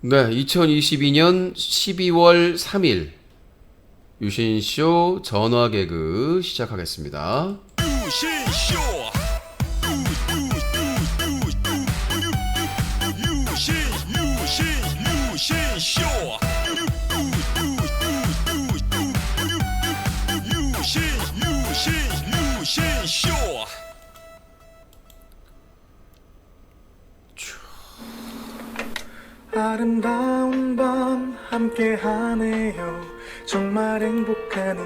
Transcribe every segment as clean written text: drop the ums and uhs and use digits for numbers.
네, 2022년 12월 3일 유신쇼 전화 개그 시작하겠습니다. 유신쇼 유신쇼 유신쇼 아름다운 밤 함께하네요. 정말 행복한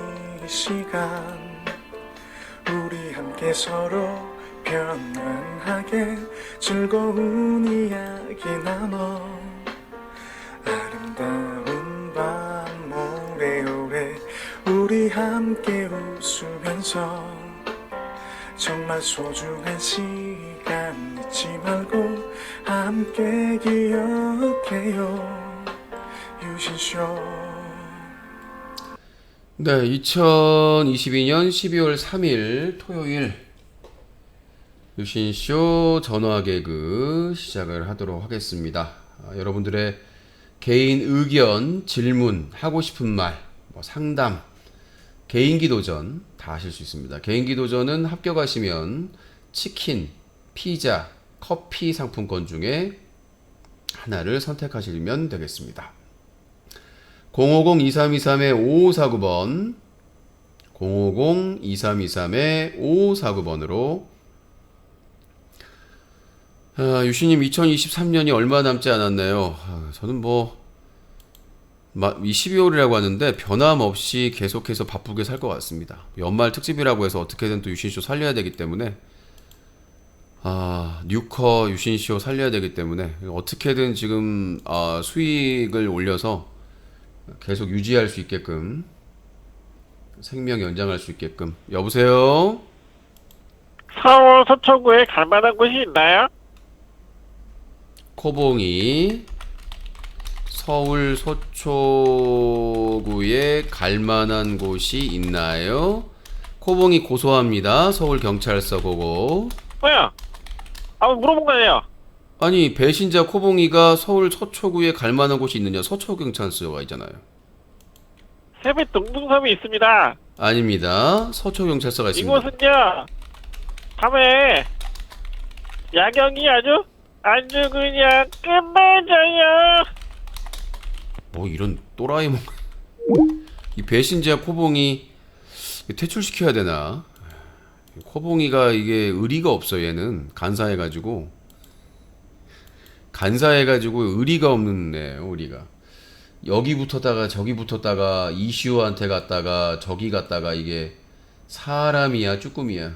이 시간 우리 함께 서로 편안하게 즐거운 이야기 나눠 아름다운 밤 오래오래 우리 함께 웃으면서 정말 소중한 시간 잊지 말고 함께 기억해요. 유신쇼. 네, 2022년 12월 3일 토요일 유신쇼 전화 개그 시작을 하도록 하겠습니다. 여러분들의 개인 의견, 질문, 하고 싶은 말, 상담, 개인기 도전 다 하실 수 있습니다. 개인기 도전은 합격하시면 치킨, 피자, 커피 상품권 중에 하나를 선택하시면 되겠습니다. 050-2323-5549번 050-2323-5549번으로 유신님 2023년이 얼마 남지 않았나요? 저는 이 12월이라고 하는데 변함없이 계속해서 바쁘게 살 것 같습니다. 연말 특집이라고 해서 어떻게든 또 유신쇼 살려야 되기 때문에 뉴커 유신쇼 살려야 되기 때문에 어떻게든 지금 수익을 올려서 계속 유지할 수 있게끔 생명 연장할 수 있게끔. 여보세요? 서울 서초구에 갈 만한 곳이 있나요? 코봉이 서울 서초구에 갈 만한 곳이 있나요? 코봉이 고소합니다. 서울경찰서 보고. 뭐야? 물어본 거예요. 아니, 배신자 코봉이가 서울 서초구에 갈 만한 곳이 있느냐? 서초경찰서가 있잖아요. 세빛 동등섬이 있습니다. 아닙니다. 서초경찰서가 있습니다. 이곳은요, 밤에 야경이 아주 그냥 끝내줘요. 이런 또라이몽. 이 배신자 코봉이 퇴출시켜야 되나? 코봉이가 이게 의리가 없어. 얘는 간사해가지고 의리가 없는 애예요. 의리가 여기 붙었다가 저기 붙었다가 이슈한테 갔다가 저기 갔다가 이게 사람이야 쭈꾸미야.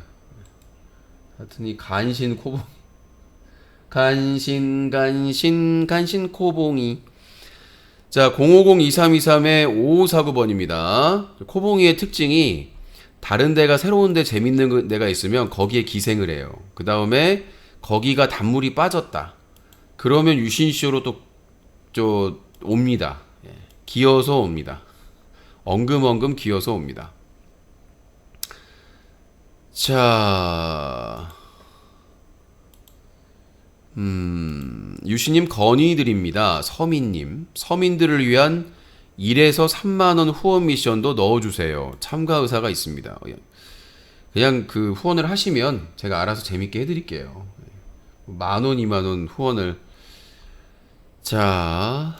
하여튼 이 간신 코봉, 간신 코봉이. 자, 050-2323-5549번입니다. 코봉이의 특징이 다른 데가 새로운 데 재밌는 데가 있으면 거기에 기생을 해요. 그 다음에 거기가 단물이 빠졌다. 그러면 유신쇼로 또 옵니다. 기어서 옵니다. 엉금엉금 기어서 옵니다. 자, 유신님 건의 드립니다. 서민님, 서민들을 위한 1에서 3만원 후원 미션도 넣어주세요. 참가 의사가 있습니다. 그냥 그 후원을 하시면 제가 알아서 재밌게 해드릴게요. 만원, 2만원 후원을. 자,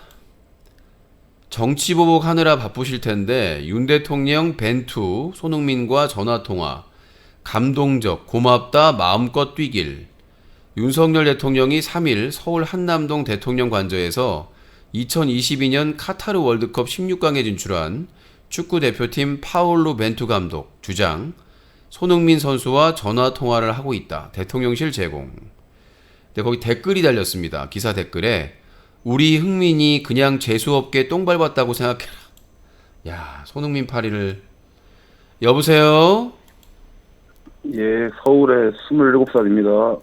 정치보복 하느라 바쁘실 텐데 윤 대통령 벤투 손흥민과 전화통화 감동적 고맙다 마음껏 뛰길. 윤석열 대통령이 3일 서울 한남동 대통령 관저에서 2022년 카타르 월드컵 16강에 진출한 축구 대표팀 파울루 벤투 감독 주장 손흥민 선수와 전화통화를 하고 있다. 대통령실 제공. 근데 거기 댓글이 달렸습니다. 기사 댓글에 우리 흥민이 그냥 재수없게 똥 밟았다고 생각해라. 야, 손흥민 파리를. 여보세요? 예, 서울의 27살입니다.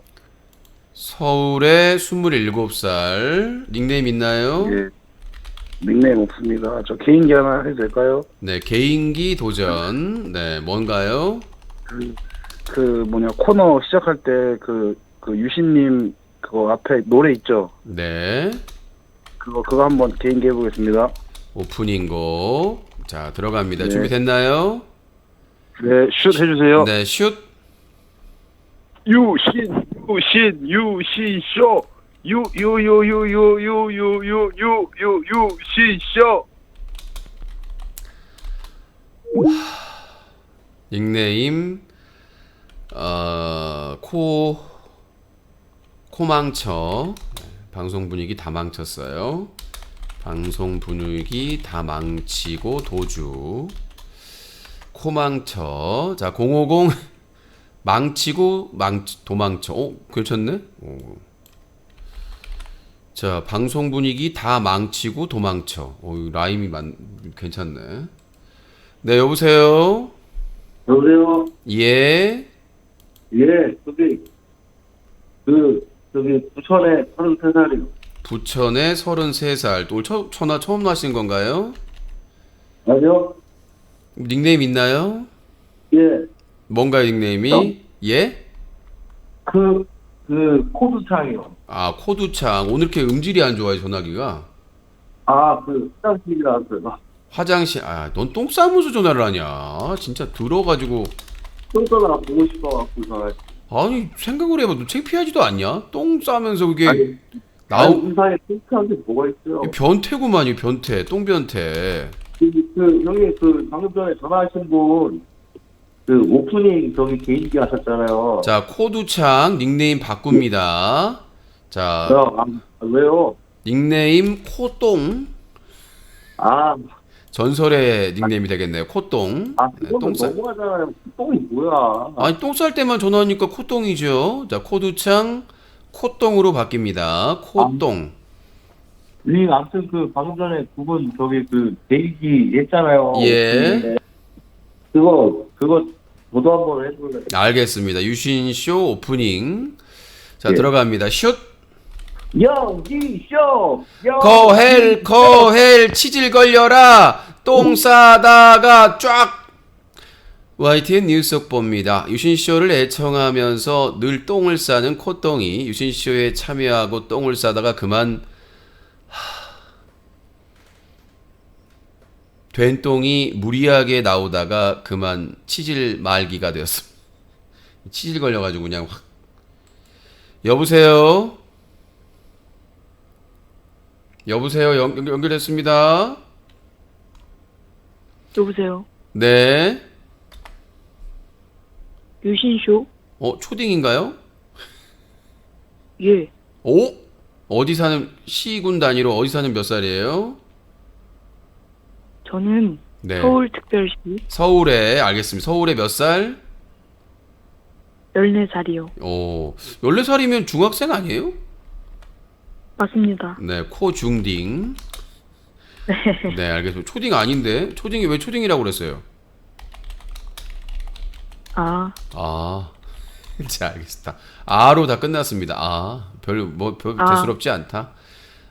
서울의 27살. 닉네임 있나요? 예, 닉네임 없습니다. 저 개인기 하나 해도 될까요? 네, 개인기 도전. 네, 뭔가요? 코너 시작할 때 유신님 그거 앞에 노래 있죠? 네. 그거 한번 개인기 해보겠습니다. 오프닝 곡. 자, 들어갑니다. 네. 준비됐나요? 네, 슛 해주세요. 네, 슛. 유신쇼. 유신쇼. 닉네임 코망쳐. 네, 방송 분위기 다 망쳤어요. 방송 분위기 다 망치고 도주. 코망쳐. 자, 050 망치고 도망쳐. 괜찮네. 자, 방송 분위기 다 망치고 도망쳐. 라임이 괜찮네. 네, 여보세요. 여보세요. 예. 예, 저기 부천에 33살이요. 부천에 33살. 올 전화 처음 나신 건가요? 아니요. 닉네임 있나요? 예, 뭔가요, 닉네임이? 예? 코드창이요. 아, 코두창. 오늘 이렇게 음질이 안 좋아요, 전화기가. 화장실이 나왔어요. 화장실. 아, 넌 똥 싸면서 전화를 하냐? 진짜 들어가지고. 똥떠나 보고 싶어갖고 전화. 아니, 생각을 해봐도 창피하지도 않냐? 똥 싸면서 그게 아니, 우산에 똥트한 게 뭐가 있어요? 변태구만요, 변태. 똥변태. 형님, 방금 전에 전화하신 분, 오프닝 개인기 하셨잖아요. 자, 코두창 닉네임 바꿉니다. 자, 왜요? 닉네임 코똥. 아, 전설의 닉네임이 되겠네요. 코똥. 네, 그거는 너무하잖아요. 똥이 뭐야? 아니, 똥 쌀 때만 전화하니까 코똥이죠. 자, 코두창 코똥으로 바뀝니다. 코똥. 아무튼 방금 전에 그분 개인기 했잖아요. 예. 그거 저도 한번 해볼래요. 알겠습니다. 유신쇼 오프닝. 자, 예. 들어갑니다. 슛. 영기쇼! 거헬 치질 걸려라. 똥 싸다가 쫙. YTN 뉴스 속보입니다. 유신쇼를 애청하면서 늘 똥을 싸는 코똥이 유신쇼에 참여하고 똥을 싸다가 그만 된 똥이 무리하게 나오다가 그만 치질 말기가 되었습니다. 치질 걸려가지고 그냥 확. 여보세요? 여보세요? 연결됐습니다. 여보세요. 네. 유신쇼? 초딩인가요? 예. 어디 사는, 시군 단위로 어디 사는 몇 살이에요? 저는 네. 서울특별시 서울에, 알겠습니다. 서울에 몇 살? 14살이요. 14살이면 중학생 아니에요? 맞습니다. 네, 코중딩. 네, 알겠습니다. 초딩 아닌데? 초딩이 왜 초딩이라고 그랬어요? 아, 자, 알겠습니다. 아로 다 끝났습니다. 별 대수롭지 않다.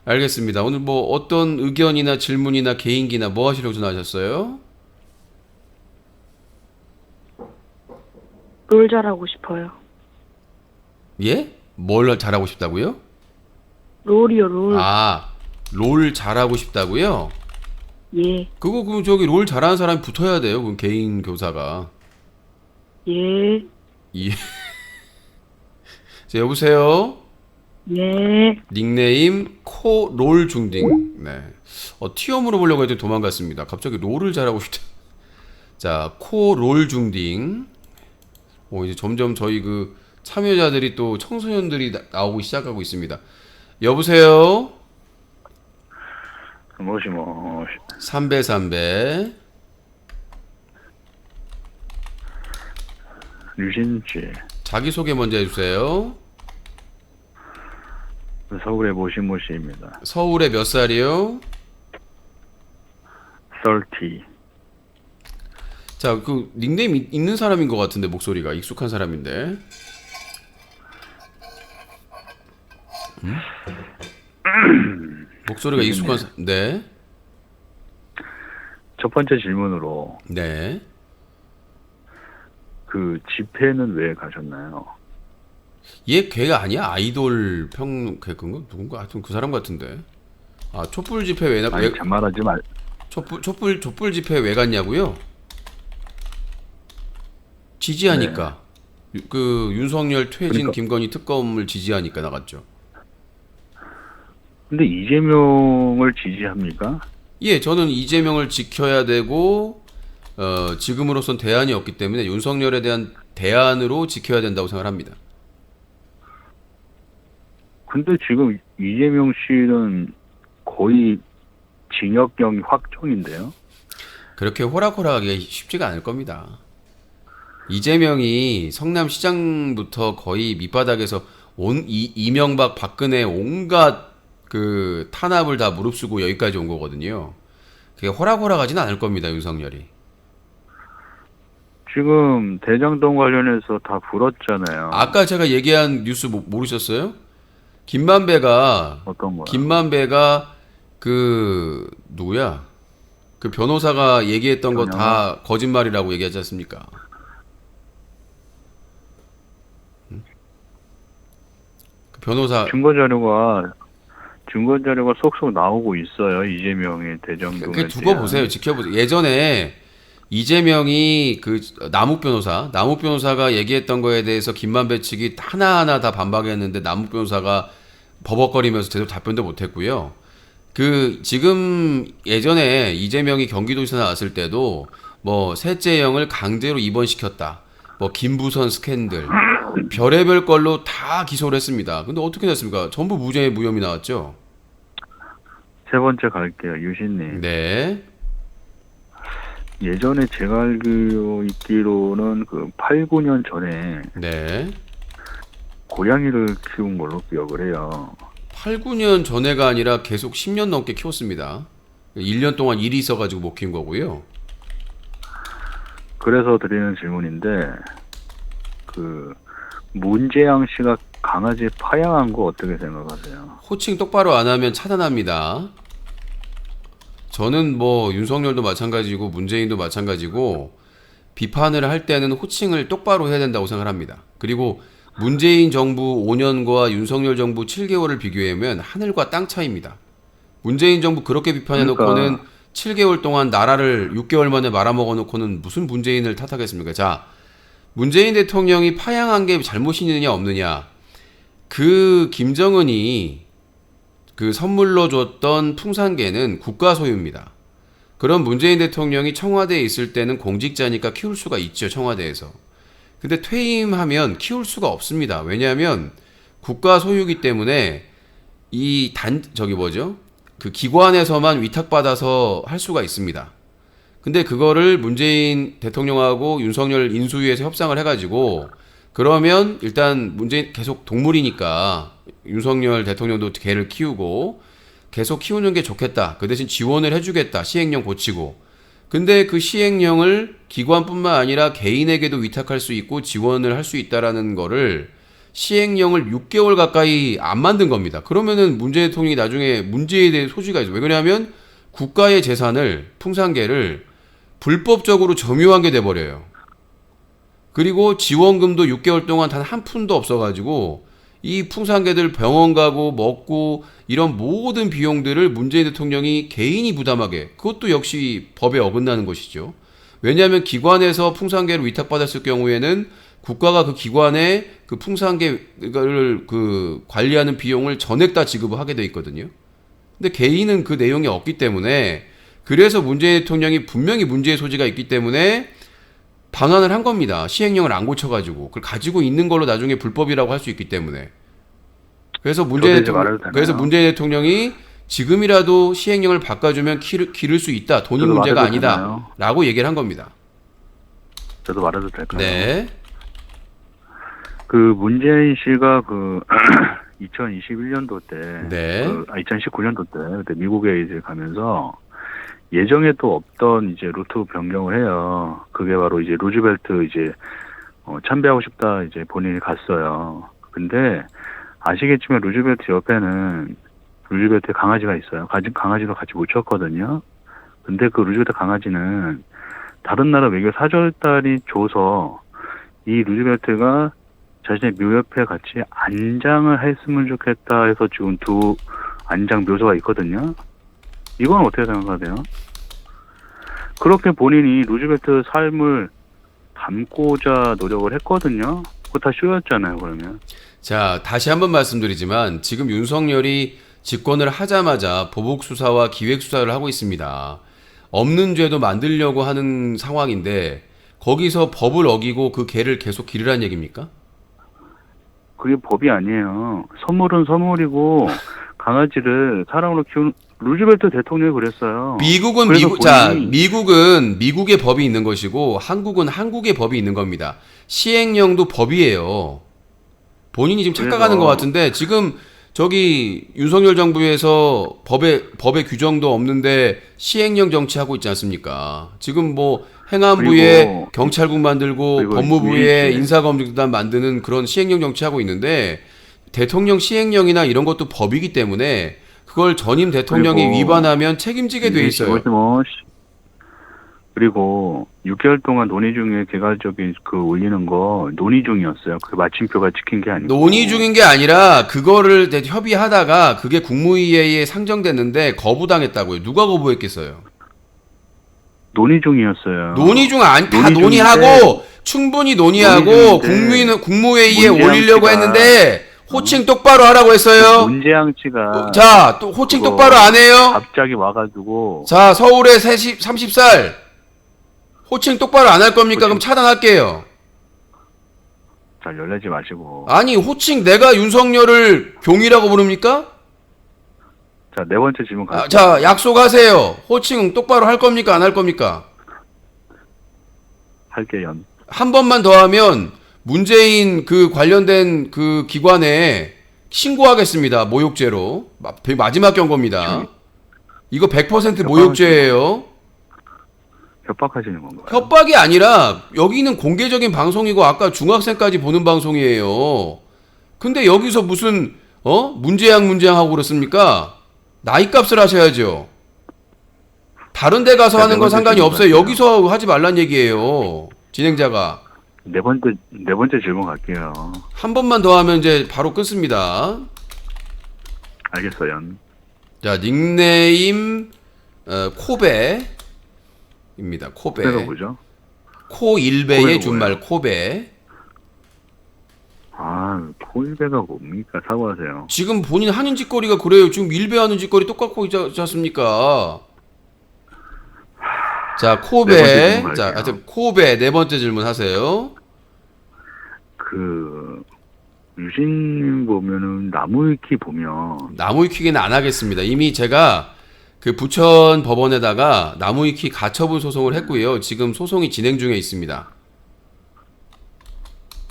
알겠습니다. 오늘 어떤 의견이나 질문이나 개인기나 뭐 하시려고 전화하셨어요? 롤 잘하고 싶어요. 예? 뭘 잘하고 싶다고요? 롤이요, 롤. 롤 잘하고 싶다고요? 예. 그럼 저기 롤 잘하는 사람이 붙어야 돼요. 그럼 개인 교사가. 예. 자, 여보세요? 예. 닉네임 코롤 중딩. 네. 티어 물어보려고 해도 도망갔습니다. 갑자기 롤을 잘하고 싶다. 자, 코롤 중딩. 이제 점점 저희 참여자들이 또 청소년들이 나오기 시작하고 있습니다. 여보세요? 모시. 삼배. 유신씨. 자기소개 먼저 해주세요. 서울의 모시입니다. 서울에 몇 살이요? 30. 자, 닉네임 있는 사람인 것 같은데, 목소리가 익숙한 사람인데. 목소리가 익숙한 네. 첫 번째 질문으로 네. 집회는 왜 가셨나요? 걔가 아니야? 아이돌 그건가? 누군가? 하여튼 그 사람 같은데. 아, 촛불 집회 왜 아니 잔말하지 말. 촛불 집회 왜 갔냐고요? 지지하니까. 그 윤석열 퇴진 그러니까. 김건희 특검을 지지하니까 나갔죠. 근데 이재명을 지지합니까? 예, 저는 이재명을 지켜야 되고 지금으로선 대안이 없기 때문에 윤석열에 대한 대안으로 지켜야 된다고 생각합니다. 근데 지금 이재명 씨는 거의 징역형이 확정인데요. 그렇게 호락호락하게 쉽지가 않을 겁니다. 이재명이 성남시장부터 거의 밑바닥에서 이명박, 박근혜 온갖 그 탄압을 다 무릅쓰고 여기까지 온 거거든요. 그게 호락호락하지는 않을 겁니다, 윤석열이. 지금 대장동 관련해서 다 불었잖아요. 아까 제가 얘기한 뉴스 모르셨어요? 김만배가 어떤 거요? 그 누구야? 그 변호사가 얘기했던 거 전혀요? 다 거짓말이라고 얘기하지 않습니까? 그 변호사 증거 자료가 속속 나오고 있어요. 이재명의 대장동에 그 두고 대한. 보세요. 지켜보세요. 예전에 이재명이 그 남욱 변호사가 얘기했던 거에 대해서 김만배 측이 하나하나 다 반박했는데 남욱 변호사가 버벅거리면서 제대로 답변도 못했고요. 그 지금 예전에 이재명이 경기도지사 나왔을 때도 뭐 셋째형을 강제로 입원시켰다. 뭐 김부선 스캔들 별의별 걸로 다 기소를 했습니다. 근데 어떻게 됐습니까? 전부 무죄 무혐의 나왔죠. 세 번째 갈게요. 유신님. 네. 예전에 제가 알고 있기로는 그 8, 9년 전에 네. 고양이를 키운 걸로 기억을 해요. 8, 9년 전에가 아니라 계속 10년 넘게 키웠습니다. 1년 동안 일이 있어가지고 못 키운 거고요. 그래서 드리는 질문인데 그 문재양 씨가 강아지 파양한 거 어떻게 생각하세요? 호칭 똑바로 안 하면 차단합니다. 저는 뭐 윤석열도 마찬가지고 문재인도 마찬가지고 비판을 할 때는 호칭을 똑바로 해야 된다고 생각합니다. 그리고 문재인 정부 5년과 윤석열 정부 7개월을 비교하면 하늘과 땅 차이입니다. 문재인 정부 그렇게 비판해놓고는 7개월 동안 나라를 6개월 만에 말아먹어놓고는 무슨 문재인을 탓하겠습니까? 자, 문재인 대통령이 파양한 게 잘못이느냐 없느냐. 그 김정은이 그 선물로 줬던 풍산개는 국가 소유입니다. 그럼 문재인 대통령이 청와대에 있을 때는 공직자니까 키울 수가 있죠, 청와대에서. 근데 퇴임하면 키울 수가 없습니다. 왜냐하면 국가 소유이기 때문에 그 기관에서만 위탁받아서 할 수가 있습니다. 근데 그거를 문재인 대통령하고 윤석열 인수위에서 협상을 해가지고 그러면 일단 문재인 계속 동물이니까 윤석열 대통령도 개를 키우고 계속 키우는 게 좋겠다. 그 대신 지원을 해주겠다. 시행령 고치고. 근데 그 시행령을 기관뿐만 아니라 개인에게도 위탁할 수 있고 지원을 할 수 있다라는 거를 시행령을 6개월 가까이 안 만든 겁니다. 그러면은 문재인 대통령이 나중에 문제에 대해 소지가 있어요. 왜 그러냐면 국가의 재산을 풍산개를 불법적으로 점유한 게 돼버려요. 그리고 지원금도 6개월 동안 단 한 푼도 없어가지고 이 풍산개들 병원 가고 먹고 이런 모든 비용들을 문재인 대통령이 개인이 부담하게, 그것도 역시 법에 어긋나는 것이죠. 왜냐하면 기관에서 풍산개를 위탁받았을 경우에는 국가가 그 기관에 그 풍산개를 그 관리하는 비용을 전액 다 지급을 하게 돼 있거든요. 근데 개인은 그 내용이 없기 때문에, 그래서 문재인 대통령이 분명히 문제의 소지가 있기 때문에 반환을 한 겁니다. 시행령을 안 고쳐가지고 그걸 가지고 있는 걸로 나중에 불법이라고 할 수 있기 때문에. 그래서 문재인 대통령이 지금이라도 시행령을 바꿔주면 기를 수 있다. 돈이 문제가 아니다. 라고 얘기를 한 겁니다. 저도 말해도 될까요? 네. 그 문재인 씨가 그 2021년도 때, 네. 2019년도 때 그때 미국에 이제 가면서 예정에도 없던 이제 루트 변경을 해요. 그게 바로 이제 루즈벨트 이제 참배하고 싶다 이제 본인이 갔어요. 근데 아시겠지만 루즈벨트 옆에는 루즈벨트 강아지가 있어요. 강아지도 같이 묻혔거든요. 근데 그 루즈벨트 강아지는 다른 나라 외교 사절단이 줘서 이 루즈벨트가 자신의 묘 옆에 같이 안장을 했으면 좋겠다 해서 지금 두 안장 묘소가 있거든요. 이건 어떻게 생각하세요? 그렇게 본인이 루즈벨트 삶을 담고자 노력을 했거든요. 그거 다 쇼였잖아요, 그러면. 자, 다시 한번 말씀드리지만 지금 윤석열이 집권을 하자마자 보복 수사와 기획 수사를 하고 있습니다. 없는 죄도 만들려고 하는 상황인데 거기서 법을 어기고 그 개를 계속 기르란 얘기입니까? 그게 법이 아니에요. 선물은 선물이고 강아지를 사랑으로 키우는 루즈벨트 대통령이 그랬어요. 미국은 그래서 미국은 미국의 법이 있는 것이고 한국은 한국의 법이 있는 겁니다. 시행령도 법이에요. 본인이 지금 착각하는 그래서- 것 같은데 지금 저기 윤석열 정부에서 법에 규정도 없는데 시행령 정치하고 있지 않습니까? 지금 뭐 행안부에 그리고- 경찰국 만들고 그리고 법무부에 유일지- 인사검증단 만드는 그런 시행령 정치하고 있는데 대통령 시행령이나 이런 것도 법이기 때문에 그걸 전임 대통령이 그리고 위반하면 책임지게 돼 있어요. 그리고 6개월 동안 논의 중에 개괄적인 그 올리는 거 논의 중이었어요. 그 마침표가 찍힌 게 아니고. 논의 중인 게 아니라 그거를 이제 협의하다가 그게 국무회의에 상정됐는데 거부당했다고요. 누가 거부했겠어요? 논의 중이었어요. 논의 중 다 논의 논의하고 충분히 논의하고 논의 국무회의에 문재양 올리려고 씨가- 했는데 호칭 똑바로 하라고 했어요. 문재양 씨가 자, 또 호칭 그거 똑바로 안 해요. 갑자기 와가지고 자, 서울에 30살 호칭 똑바로 안 할 겁니까? 그럼 차단할게요. 잘 열내지 마시고. 아니, 호칭 내가 윤석열을 경이라고 부릅니까? 자, 네 번째 질문 갈게요. 자, 약속하세요. 호칭 똑바로 할 겁니까? 안 할 겁니까? 할게요. 한 번만 더 하면 문재인 그 관련된 그 기관에 신고하겠습니다. 모욕죄로. 마지막 경고입니다. 이거 100% 모욕죄예요. 협박하시는 건가요? 협박이 아니라 여기는 공개적인 방송이고 아까 중학생까지 보는 방송이에요. 근데 여기서 무슨 문재양 하고 그렇습니까? 나이값을 하셔야죠. 다른 데 가서 자, 하는 네 건 번째 상관이 질문 없어요. 갈게요. 여기서 하지 말란 얘기예요. 진행자가. 네 번째 질문 갈게요. 한 번만 더 하면 이제 바로 끊습니다. 알겠어요. 자, 닉네임 코베입니다. 코베. 내가 뭐죠? 코일베의 코베가 준말 뭐예요? 코베. 아, 코일배가 뭡니까? 사과하세요. 지금 본인 하는 짓거리가 그래요. 지금 일배하는 짓거리 똑같고 있지 않습니까? 자, 네 번째 코베. 질문 자, 갈게요. 하여튼 코베 네 번째 질문 하세요. 유신님 보면은 나무위키 보면 나무위키는 안 하겠습니다. 이미 제가 그 부천 법원에다가 나무위키 가처분 소송을 했고요. 지금 소송이 진행 중에 있습니다.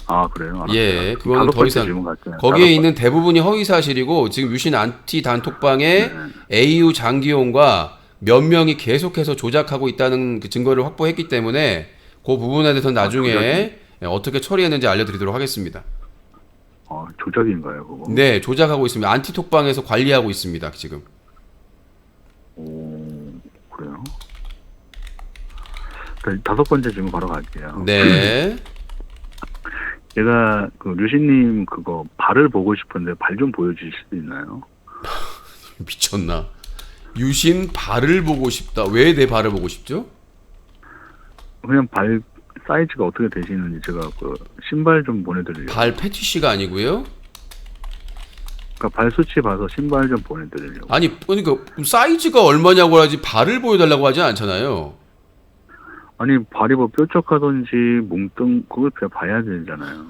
아 그래요? 알았어요. 예, 그거는 다섯 더 번째 이상 질문 갈게요. 거기에 다섯 있는 대부분이 허위 사실이고 지금 유신 안티 단톡방에 AU 장기용과 몇 명이 계속해서 조작하고 있다는 그 증거를 확보했기 때문에 그 부분에 대해서는 나중에 어떻게 처리했는지 알려드리도록 하겠습니다. 조작인가요, 그거? 네, 조작하고 있습니다. 안티톡방에서 관리하고 있습니다. 지금. 오, 그래요? 다섯 번째 질문 바로 갈게요. 네. 제가 그 류신님 그거 발을 보고 싶은데 발 좀 보여주실 수 있나요? 미쳤나? 유신 발을 보고 싶다. 왜 내 발을 보고 싶죠? 그냥 발 사이즈가 어떻게 되시는지 제가 그 신발 좀 보내드리려고. 발 패티시가 아니고요. 그러니까 발 수치 봐서 신발 좀 보내드리려고. 아니, 그러니까 사이즈가 얼마냐고 하지 발을 보여달라고 하지 않잖아요. 아니 발이 뭐 뾰족하던지 뭉뚱 그걸 봐야 되잖아요.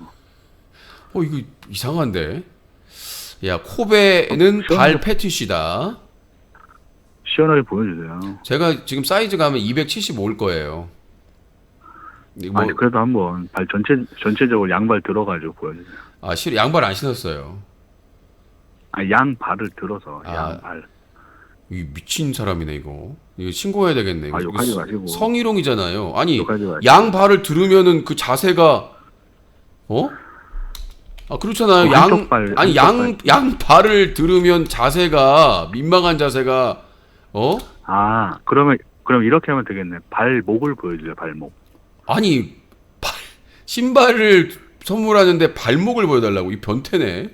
이거 이상한데. 야, 코베는 발 패티시다. 시원하게 보여주세요. 제가 지금 사이즈 가면 275일 거예요. 뭐, 아니 그래도 한번 발 전체적으로 양발 들어가지고 보여주세요. 양발 안 신었어요. 양 발을 들어서 아. 양발. 이 미친 사람이네 이거. 이거 신고해야 되겠네. 이거 욕하지 마시고. 성희롱이잖아요. 아니 욕하지 마시고. 양 발을 들으면은 그 자세가 그렇잖아요. 한쪽 발, 아니 한쪽 발. 양 발을 들으면 자세가 민망한 자세가 그럼 이렇게 하면 되겠네. 발목을 보여주세요. 발목. 아니 신발을 선물하는데 발목을 보여달라고 이 변태네.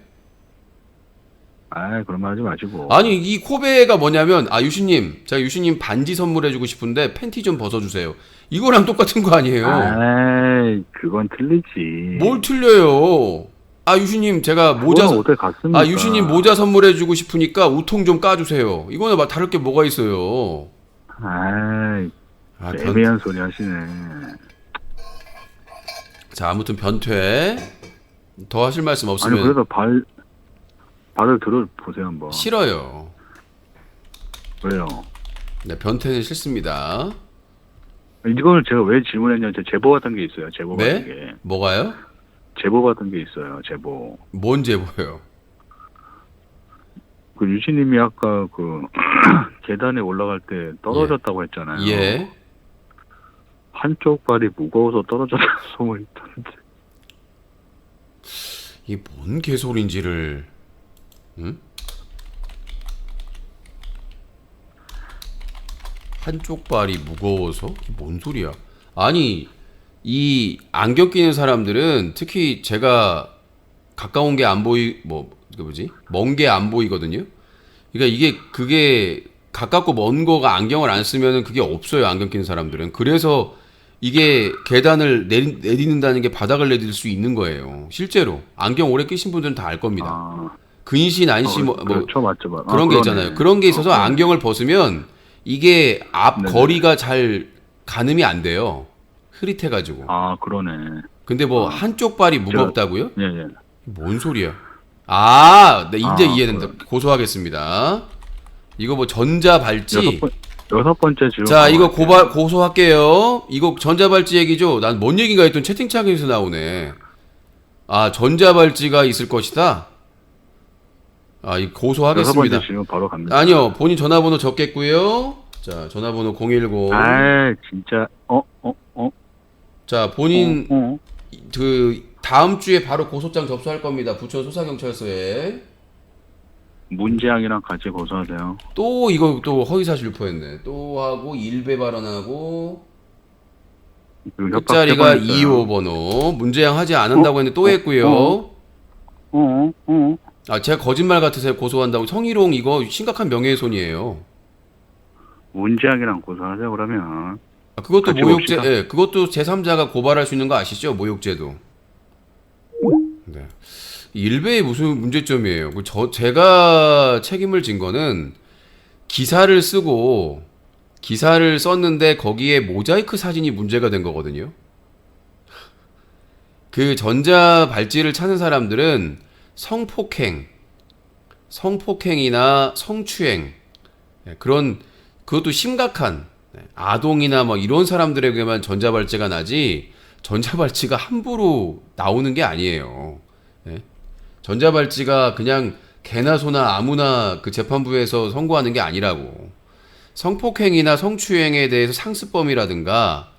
아, 그런 말 하지 마시고. 아니 이 코베가 뭐냐면 유신님 제가 유신님 반지 선물해주고 싶은데 팬티 좀 벗어주세요. 이거랑 똑같은 거 아니에요? 아이, 그건 틀리지. 뭘 틀려요? 유신님 제가 모자 그건 어떻게 같습니까? 유신님 모자 선물해주고 싶으니까 우통 좀 까주세요. 이거는 막 다를 게 뭐가 있어요? 아이, 변- 애매한 소리 하시네. 자 아무튼 변퇴 더 하실 말씀 아니, 없으면 그래서 발을 들어보세요, 한번. 싫어요. 왜요? 네 변퇴는 싫습니다. 이걸 제가 왜 질문했냐면, 제보 같은 게 있어요, 제보 같은 네? 게. 뭐가요? 제보 같은 게 있어요, 제보. 뭔 제보예요? 그 유진님이 아까 그 계단에 올라갈 때 떨어졌다고 했잖아요. 예. 한쪽 발이 무거워서 떨어졌다는 소문이 있던데. 이게 뭔 개소리인지를 응? 한쪽 발이 무거워서? 이게 뭔 소리야? 아니 이 안경 끼는 사람들은 특히 제가 가까운 게 안 보이 먼 게 안 보이거든요. 그러니까 그게 가깝고 먼 거가 안경을 안 쓰면은 그게 없어요. 안경 끼는 사람들은. 그래서 이게 계단을 내딛는다는 게 바닥을 내딛을 수 있는 거예요. 실제로 안경 오래 끼신 분들은 다 알 겁니다. 아, 근신 안신 그렇죠, 맞죠, 그런 게 있잖아요. 그런 게 있어서 그러네. 안경을 벗으면 이게 앞 네네. 거리가 잘 가늠이 안 돼요. 흐릿해가지고. 아, 그러네. 근데 한쪽 발이 무겁다고요? 예, 예. 뭔 소리야? 네, 이제 이해된다. 고소하겠습니다. 이거 전자발찌. 여섯 번째 질문. 자, 이거 고소할게요. 이거 전자발찌 얘기죠? 난 뭔 얘기인가 했더니 채팅창에서 나오네. 전자발찌가 있을 것이다? 이거 여섯 고소하겠습니다. 번째 질문 바로 갑니다. 아니요, 본인 전화번호 적겠고요. 자, 전화번호 010. 아, 진짜, 자, 본인 다음 주에 바로 고소장 접수할 겁니다. 부천 소사경찰서에. 문재양이랑 같이 고소하세요. 또 이거 또 허위사실 유포했네. 또 하고 일배 발언하고 그 끝자리가 협박 2호 번호. 문제양 하지 않는다고 했는데 또 했고요. 제가 거짓말 같으세요. 고소한다고. 성희롱 이거 심각한 명예훼손이에요. 문재양이랑 고소하세요, 그러면. 그것도 같이 모욕죄, 봅시다. 예, 그것도 제3자가 고발할 수 있는 거 아시죠? 모욕죄도. 네. 일베의 무슨 문제점이에요? 제가 책임을 진 거는 기사를 썼는데 거기에 모자이크 사진이 문제가 된 거거든요. 그 전자 발찌를 찾는 사람들은 성폭행이나 성추행, 그것도 심각한 아동이나 이런 사람들에게만 전자발찌가 나지 전자발찌가 함부로 나오는 게 아니에요. 전자발찌가 그냥 개나 소나 아무나 그 재판부에서 선고하는 게 아니라고. 성폭행이나 성추행에 대해서 상습범이라든가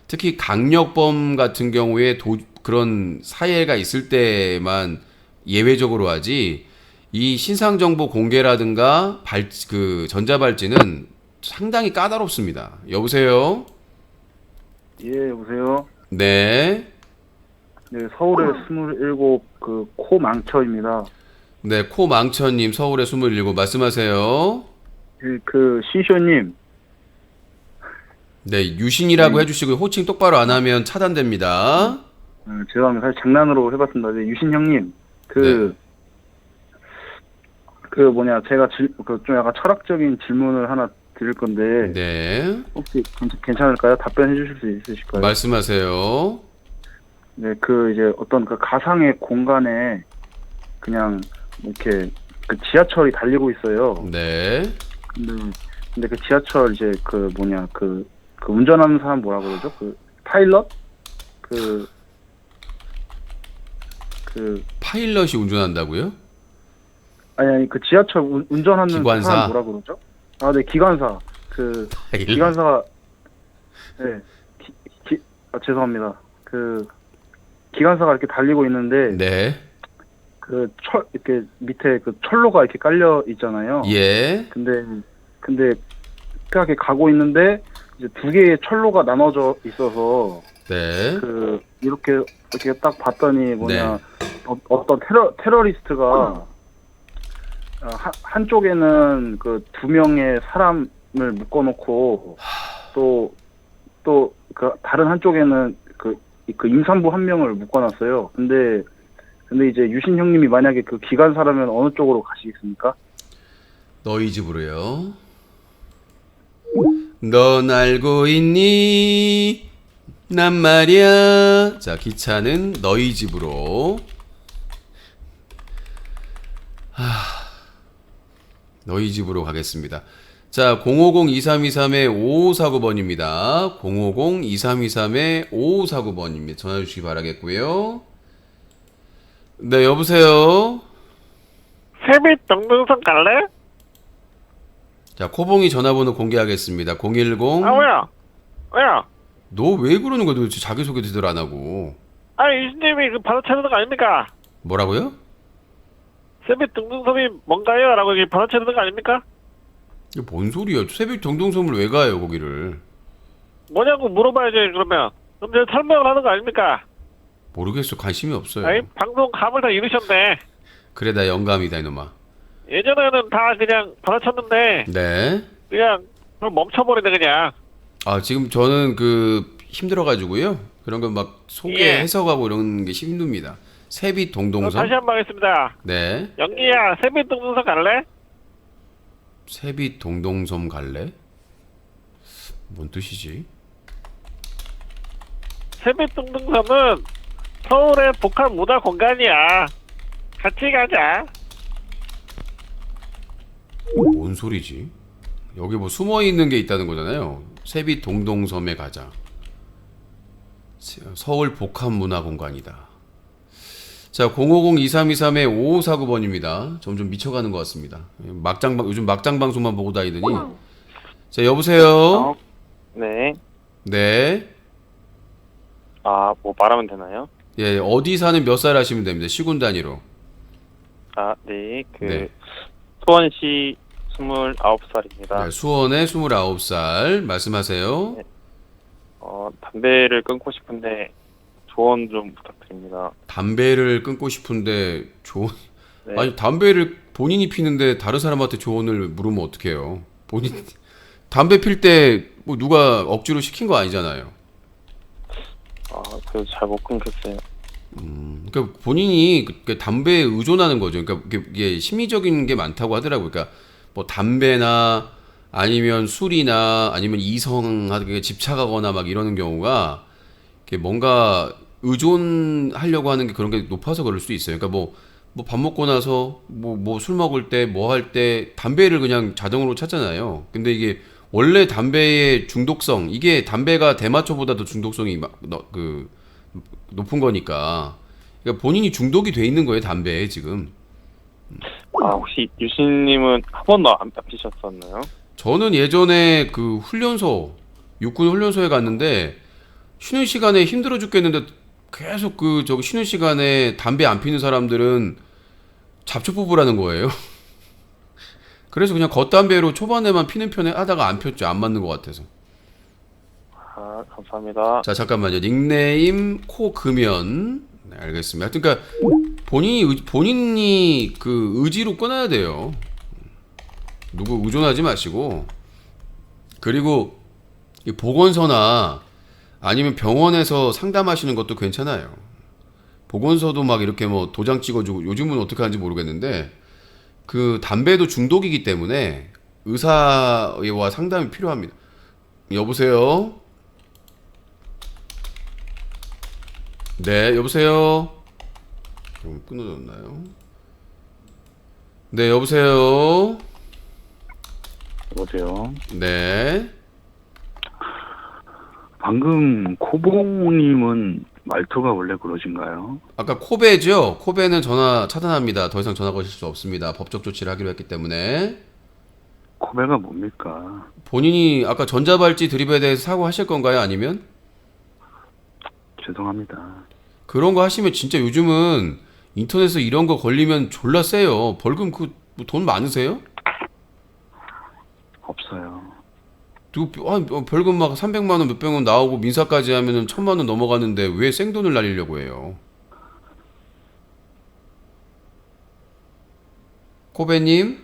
특히 강력범 같은 경우에 그런 사례가 있을 때만 예외적으로 하지 이 신상정보 공개라든가 그 전자발찌는 상당히 까다롭습니다. 여보세요? 예, 여보세요. 네. 네, 서울의 27 그 코망쳐입니다. 네, 코망천님 서울의 27 말씀하세요. 그 시쇼님. 네, 유신이라고 해주시고 호칭 똑바로 안 하면 차단됩니다. 죄송합니다. 사실 장난으로 해봤습니다. 네, 유신 형님. 제가 좀 약간 철학적인 질문을 하나 드릴 건데. 네. 혹시 괜찮을까요? 답변해 주실 수 있으실까요? 말씀하세요. 네, 이제 어떤 그 가상의 공간에 그냥 이렇게 그 지하철이 달리고 있어요. 네. 근데 그 지하철 이제 그 운전하는 사람 뭐라 그러죠? 그 파일럿? 파일럿이 운전한다고요? 아니 그 지하철 운전하는 기관사? 사람 뭐라 그러죠? 네, 기관사. 기관사가 죄송합니다. 기관사가 이렇게 달리고 있는데 네. 이렇게 밑에 그 철로가 이렇게 깔려 있잖아요. 예. 근데 이렇게 가고 있는데 이제 두 개의 철로가 나눠져 있어서 네. 이렇게 딱 봤더니 어떤 테러리스트가 한쪽에는 그 2명의 사람을 묶어놓고 또 그 다른 한쪽에는 그 임산부 1명을 묶어놨어요. 근데 이제 유신 형님이 만약에 그 기관사라면 어느 쪽으로 가시겠습니까? 너희 집으로요. 넌 알고 있니? 난 말이야. 자, 기차는 너희 집으로. 너희 집으로 가겠습니다. 자, 050-2323-5549번입니다. 050-2323-5549번입니다. 전화 주시기 바라겠고요. 네, 여보세요? 세빛 동등선 갈래? 자, 코봉이 전화번호 공개하겠습니다. 010. 왜요? 너 왜 그러는 거야? 도대체 자기소개 제대로 안 하고. 유신님이 그 받아채는 거 아닙니까? 뭐라고요? 세빛 동등섬이 뭔가요? 라고 이게 받아채는 거 아닙니까? 이게 뭔 소리야? 새벽 정동섬을 왜 가요, 거기를? 뭐냐고 물어봐야지, 그러면. 그럼 제가 설명을 하는 거 아닙니까? 모르겠어. 관심이 없어요. 방송 감을 다 잃으셨네. 그래, 나 영감이다, 이놈아. 예전에는 다 그냥 받아쳤는데, 네. 그냥, 그럼 멈춰버리네, 그냥. 아, 지금 저는 힘들어가지고요. 그런 거 막 예. 해석하고 이런 게 힘듭니다. 새빛 그럼 동동섬. 다시 한 번 하겠습니다. 네. 연기야, 세빛 동등섬 갈래? 새빛 동동섬 갈래? 뭔 뜻이지? 세빛 동등섬은 서울의 복합 문화 공간이야. 같이 가자. 뭔 소리지? 여기 뭐 숨어 있는 게 있다는 거잖아요. 새빛 동동섬에 가자. 서울 복합문화공간이다. 자, 050-2323-5549번입니다. 점점 미쳐가는 것 같습니다. 요즘 막장 방송만 보고 다니더니. 자, 여보세요? 네. 네. 뭐 말하면 되나요? 예, 어디 사는 몇 살 하시면 됩니다. 시군 단위로. 네. 네. 수원시 29살입니다. 네, 수원에 29살. 말씀하세요. 네. 담배를 끊고 싶은데 조언 좀 부탁드립니다. 담배를 끊고 싶은데 네. 아니, 담배를 본인이 피는데 다른 사람한테 조언을 물으면 어떡해요? 담배 필 때 뭐 누가 억지로 시킨 거 아니잖아요. 그래도 잘 못 끊겠어요. 그러니까 본인이 담배에 의존하는 거죠. 그러니까 이게 심리적인 게 많다고 하더라고요. 그러니까 뭐 담배나 아니면 술이나 아니면 이성하게 집착하거나 막 이러는 경우가 뭔가 의존하려고 하는 게 그런 게 높아서 그럴 수도 있어요. 그러니까 뭐 밥 먹고 나서 뭐 술 먹을 때 뭐 할 때 담배를 그냥 자동으로 찾잖아요. 근데 이게 원래 담배의 중독성, 이게 담배가 대마초보다도 중독성이 높은 거니까. 그러니까 본인이 중독이 돼 있는 거예요, 담배에 지금. 혹시 유신님은 한 번도 안 피셨었나요? 저는 예전에 육군 훈련소에 갔는데 쉬는 시간에 힘들어 죽겠는데 계속 쉬는 시간에 담배 안 피는 사람들은 잡초 뽑으라는 거예요. 그래서 그냥 겉담배로 초반에만 피는 편에 하다가 안 폈죠. 안 맞는 것 같아서. 감사합니다. 자, 잠깐만요. 닉네임 코금연. 네, 알겠습니다. 그러니까 본인이 의지로 끊어야 돼요. 누구 의존하지 마시고. 그리고 이 보건소나 아니면 병원에서 상담하시는 것도 괜찮아요. 보건소도 막 이렇게 뭐 도장 찍어주고, 요즘은 어떻게 하는지 모르겠는데 담배도 중독이기 때문에 의사와 상담이 필요합니다. 여보세요? 네, 여보세요? 끊어졌나요? 네, 여보세요? 여보세요. 네. 방금 코봉님은 말투가 원래 그러신가요? 아까 코베죠? 코베는 전화 차단합니다. 더 이상 전화 거실 수 없습니다. 법적 조치를 하기로 했기 때문에. 코베가 뭡니까? 본인이 아까 전자발찌 드립에 대해서 사과하실 건가요? 아니면? 죄송합니다. 그런 거 하시면 진짜 요즘은 인터넷에 이런 거 걸리면 졸라 세요. 벌금 돈 많으세요? 없어요. 벌금 막 300만 원, 몇백 원 나오고 민사까지 하면은 1000만 원 넘어가는데 왜 생돈을 날리려고 해요? 코베님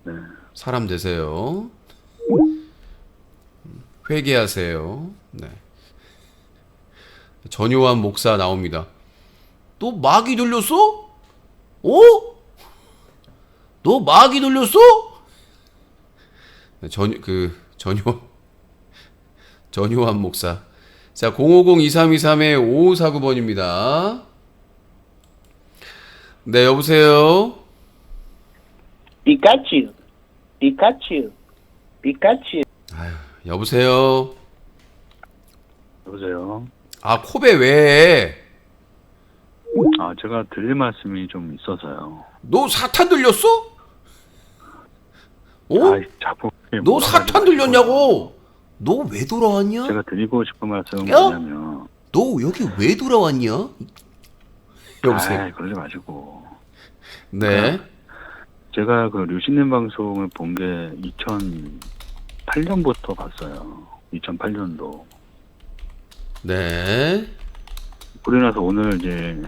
네. 사람 되세요. 회개하세요. 네. 전요한 목사 나옵니다. 너 마귀 들렸어? 어? 너 마귀 들렸어? 네, 전요한 목사. 자, 050-2323-5549번입니다. 네, 여보세요? 피카츄, 피카츄, 피카츄. 아유, 여보세요? 여보세요. 아, 코베 왜? 아, 제가 드릴 말씀이 좀 있어서요. 너 사탄 들렸어? 어? 아, 자꾸 너 사탄 들렸냐고? 너 왜 돌아왔냐? 제가 드리고 싶은 말씀은 야? 뭐냐면, 너 여기 왜 돌아왔냐? 여보세요? 아, 그러지 마시고. 네. 제가 그 류신님 방송을 본 게 2008년부터 봤어요. 2008년도. 네. 그러고 나서 오늘 이제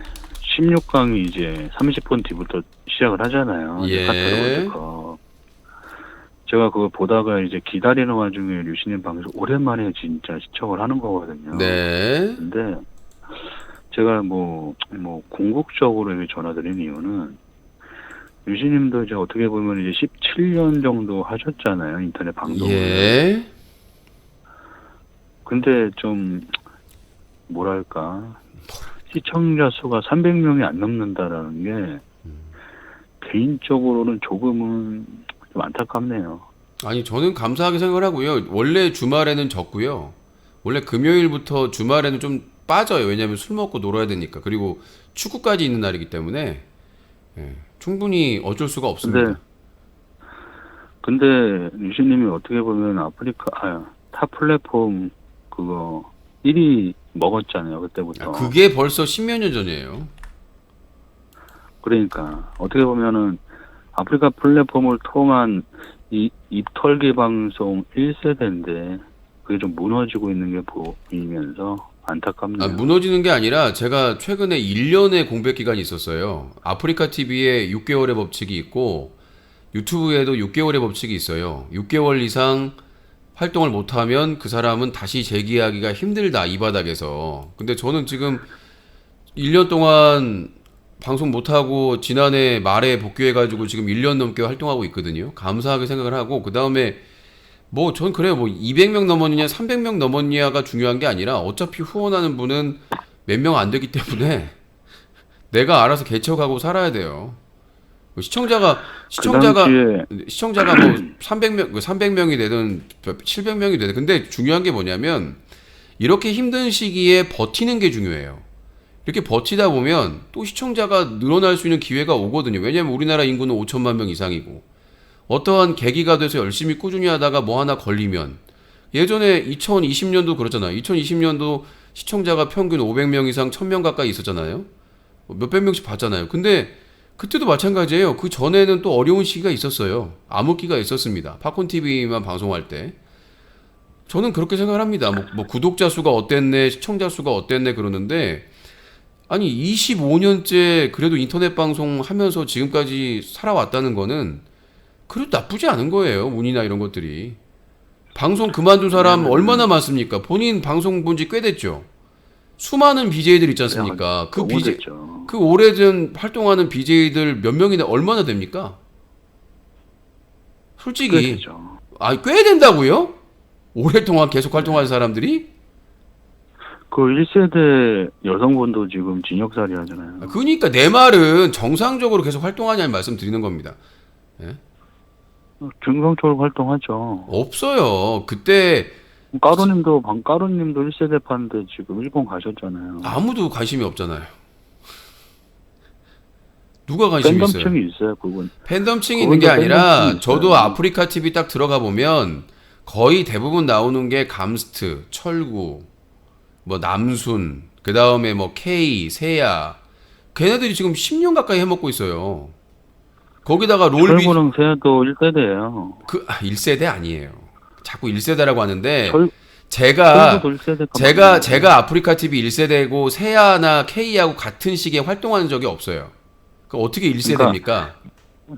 16강이 이제 30분 뒤부터 시작을 하잖아요. 예. 카타르워드컵. 제가 그거 보다가 이제 기다리는 와중에 류신님 방송 오랜만에 진짜 시청을 하는 거거든요. 네. 근데 제가 뭐 궁극적으로 이렇게 전화드린 이유는 류신님도 이제 어떻게 보면 이제 17년 정도 하셨잖아요. 인터넷 방송을. 예. 근데 좀 뭐랄까 시청자 수가 300명이 안 넘는다라는 게 개인적으로는 조금은 좀 안타깝네요. 아니, 저는 감사하게 생각을 하고요. 원래 주말에는 적고요. 원래 금요일부터 주말에는 좀 빠져요. 왜냐하면 술 먹고 놀아야 되니까. 그리고 축구까지 있는 날이기 때문에 예, 충분히 어쩔 수가 없습니다. 근데 류신님이 어떻게 보면 타 플랫폼 그거 1위 먹었잖아요. 그때부터. 그게 벌써 10몇 년 전이에요. 그러니까 어떻게 보면은 아프리카 플랫폼을 통한 이 입털기 방송 1세대인데 그게 좀 무너지고 있는 게 보이면서 안타깝네요. 무너지는 게 아니라 제가 최근에 1년의 공백 기간이 있었어요. 아프리카 TV에 6개월의 법칙이 있고 유튜브에도 6개월의 법칙이 있어요. 6개월 이상 활동을 못하면 그 사람은 다시 재기하기가 힘들다, 이 바닥에서. 근데 저는 지금 1년 동안 방송 못하고 지난해 말에 복귀해가지고 지금 1년 넘게 활동하고 있거든요. 감사하게 생각을 하고, 그 다음에 뭐 전 그래요. 뭐 200명 넘었느냐 300명 넘었느냐가 중요한 게 아니라 어차피 후원하는 분은 몇 명 안 되기 때문에 내가 알아서 개척하고 살아야 돼요. 시청자가 뭐 300명이 되든 700명이 되든, 근데 중요한 게 뭐냐면 이렇게 힘든 시기에 버티는 게 중요해요. 이렇게 버티다 보면 또 시청자가 늘어날 수 있는 기회가 오거든요. 왜냐하면 우리나라 인구는 5천만 명 이상이고 어떠한 계기가 돼서 열심히 꾸준히 하다가 뭐 하나 걸리면, 예전에 2020년도 그렇잖아요. 2020년도 시청자가 평균 500명 이상 1000명 가까이 있었잖아요. 몇백 명씩 봤잖아요. 근데 그때도 마찬가지예요. 그 전에는 또 어려운 시기가 있었어요. 암흑기가 있었습니다. 팝콘TV만 방송할 때. 저는 그렇게 생각을 합니다. 뭐 구독자 수가 어땠네, 시청자 수가 어땠네 그러는데, 아니 25년째 그래도 인터넷 방송 하면서 지금까지 살아왔다는 거는 그래도 나쁘지 않은 거예요. 운이나 이런 것들이. 방송 그만둔 사람 얼마나 많습니까? 본인 방송 본 지 꽤 됐죠. 수많은 BJ들 있지 않습니까? 그 오래전 활동하는 BJ들 몇 명이나 얼마나 됩니까? 솔직히 꽤 된다고요? 오랫동안 계속 활동하는 사람들이? 그 1세대 여성분도 지금 징역살이 하잖아요. 그러니까 내 말은 정상적으로 계속 활동하냐는 말씀 드리는 겁니다. 예? 정상적으로 활동하죠. 없어요. 그때 까루님도 1세대 판데 지금 일본 가셨잖아요. 아무도 관심이 없잖아요. 누가 관심이 있어요? 팬덤층이 있어요, 그분. 팬덤층이 있는 게 아니라 저도 아프리카 TV 딱 들어가 보면 거의 대부분 나오는 게 감스트, 철구, 뭐 남순, 그 다음에 뭐 K, 세야, 걔네들이 지금 10년 가까이 해먹고 있어요. 거기다가 철구랑 세야도 1세대예요. 1세대 아니에요. 자꾸 1세대라고 하는데 제가 아프리카 TV 1세대고 세야나 K하고 같은 시기에 활동하는 적이 없어요. 그 어떻게 1세대입니까?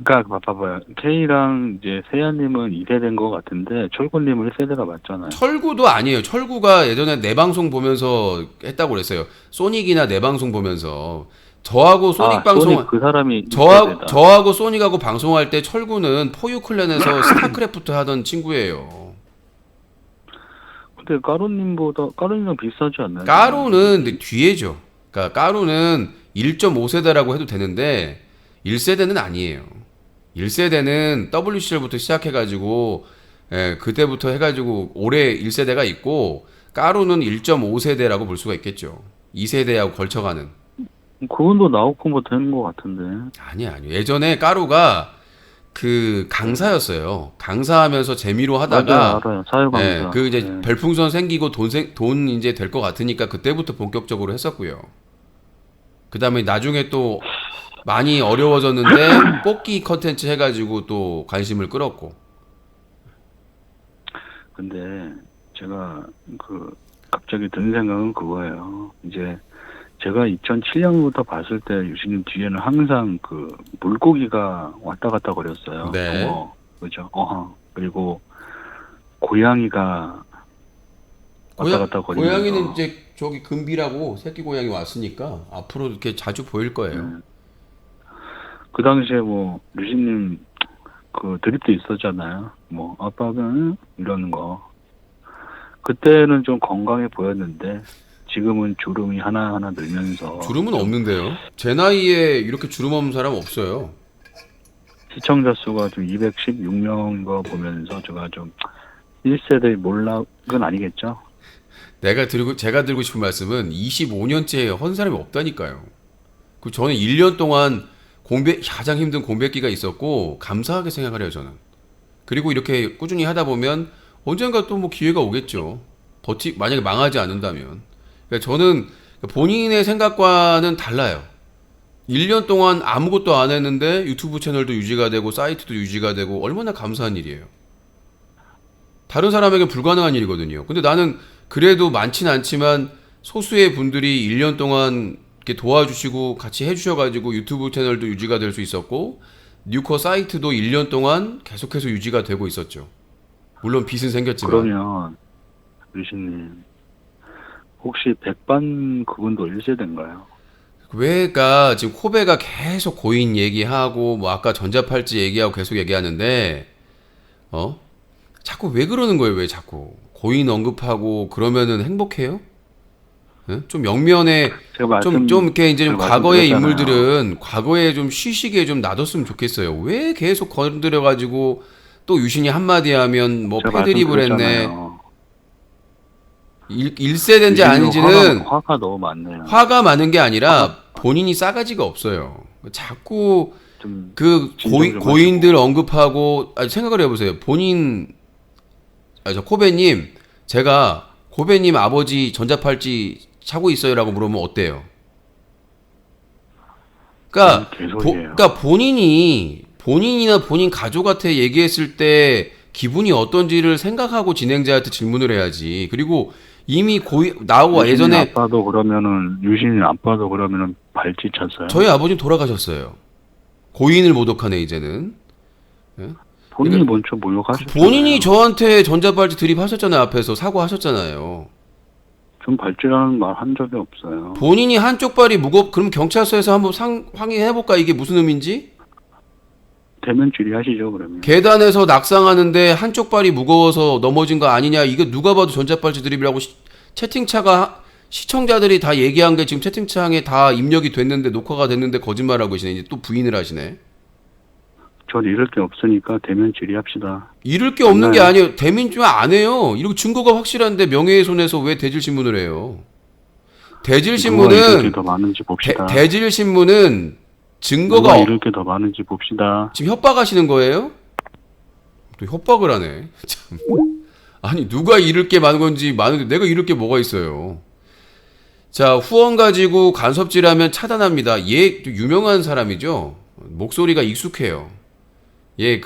그러니까 봐봐요. K랑 이제 세야님은 2세대인 것 같은데 철구님은 1세대가 맞잖아요. 철구도 아니에요. 철구가 예전에 내 방송 보면서 했다고 그랬어요. 소닉이나 내 방송 보면서. 저하고 소닉 방송 소닉 그 사람이 저하고 소닉하고 방송할 때 철구는 포유 클랜에서 스타크래프트 하던 친구예요. 근데 까루님이랑 비슷하지 않나요? 까루는 근데 뒤에죠. 그러니까 까루는 1.5세대라고 해도 되는데 1세대는 아니에요. 1세대는 WCL부터 시작해가지고 그때부터 해가지고 올해 1세대가 있고 까루는 1.5세대라고 볼 수가 있겠죠. 2세대하고 걸쳐가는. 그분도 나오고 되는 것 같은데. 아니야. 예전에 까루가 그 강사였어요. 강사하면서 재미로 하다가 알아요. 사회강사. 그 이제 네. 별풍선 생기고 돈 이제 될 것 같으니까 그때부터 본격적으로 했었고요. 그 다음에 나중에 또 많이 어려워졌는데 뽑기 컨텐츠 해가지고 또 관심을 끌었고. 근데 제가 갑자기 든 생각은 그거예요. 이제 제가 2007년부터 봤을 때 유신님 뒤에는 항상 물고기가 왔다 갔다 거렸어요. 네. 그죠? 그리고 고양이가 왔다 갔다 거리면서. 고양이는 이제 저기 금비라고 새끼 고양이 왔으니까 앞으로 이렇게 자주 보일 거예요. 그 당시에 유신님 드립도 있었잖아요. 아빠가 이러는 거. 그때는 좀 건강해 보였는데 지금은 주름이 하나하나 늘면서. 주름은 없는데요. 제 나이에 이렇게 주름 없는 사람 없어요. 시청자 수가 좀 216명인 거 보면서 제가 좀 1세대 몰락은 아니겠죠? 제가 드리고 싶은 말씀은 25년째 헌 사람이 없다니까요. 저는 1년 동안 가장 힘든 공백기가 있었고 감사하게 생각을 해요, 저는. 그리고 이렇게 꾸준히 하다 보면 언젠가 또 기회가 오겠죠. 만약에 망하지 않는다면. 그러니까 저는 본인의 생각과는 달라요. 1년 동안 아무것도 안 했는데 유튜브 채널도 유지가 되고 사이트도 유지가 되고 얼마나 감사한 일이에요. 다른 사람에게 불가능한 일이거든요. 근데 나는 그래도 많진 않지만 소수의 분들이 1년 동안 이렇게 도와주시고 같이 해주셔가지고 유튜브 채널도 유지가 될 수 있었고 뉴커 사이트도 1년 동안 계속해서 유지가 되고 있었죠. 물론 빚은 생겼지만. 그러면 유신님 혹시 백반 그분도 1세대인가요? 왜가 지금 코베가 계속 고인 얘기하고 아까 전자팔찌 얘기하고 계속 얘기하는데 자꾸 왜 그러는 거예요? 왜 자꾸 고인 언급하고 그러면은 행복해요? 네? 좀 영면에 좀 이렇게 이제 좀 과거의 인물들은 과거에 좀 쉬시게 좀 놔뒀으면 좋겠어요. 왜 계속 건드려가지고 또 유신이 한마디 하면 패드립을 했네. 1세대인지 아닌지는 화가 너무 많네요. 화가 많은 게 아니라 본인이 싸가지가 없어요. 자꾸 고인들 언급하고 생각을 해보세요. 저 코베님, 제가 코베님 아버지 전자팔찌 차고 있어요라고 물으면 어때요? 그러니까 본인이나 본인 가족한테 얘기했을 때 기분이 어떤지를 생각하고 진행자한테 질문을 해야지. 그리고 이미 나오고 예전에 유신이 아빠도 그러면은 발찌 찼어요. 저희 아버지는 돌아가셨어요. 고인을 모독하네 이제는. 네? 본인이 먼저 모욕하셨잖아요. 본인이 저한테 전자발찌 드립하셨잖아요. 앞에서 사과하셨잖아요. 전 발찌라는 말 한 적이 없어요. 본인이 한쪽 발이 그럼 경찰서에서 한번 확인해볼까 이게 무슨 의미인지? 대면 질의하시죠 그러면. 계단에서 낙상하는데 한쪽 발이 무거워서 넘어진 거 아니냐. 이거 누가 봐도 전자발찌 드립이라고 채팅차가 시청자들이 다 얘기한 게 지금 채팅창에 다 입력이 됐는데 녹화가 됐는데 거짓말하고 계시네. 이제 또 부인을 하시네. 전 잃을 게 없으니까 대면 질의합시다. 잃을 게 없는 게 아니에요. 대면 좀 안 해요. 이러고 증거가 확실한데 명예훼손해서 왜 대질신문을 해요? 대질신문은 더 많은지 봅시다. 대질신문은 증거가 잃을 게 더 많은지 봅시다. 지금 협박하시는 거예요? 또 협박을 하네. 참. 아니 누가 잃을 게 많은 건지 많은데 내가 잃을 게 뭐가 있어요? 자, 후원 가지고 간섭질하면 차단합니다. 얘 유명한 사람이죠. 목소리가 익숙해요. 얘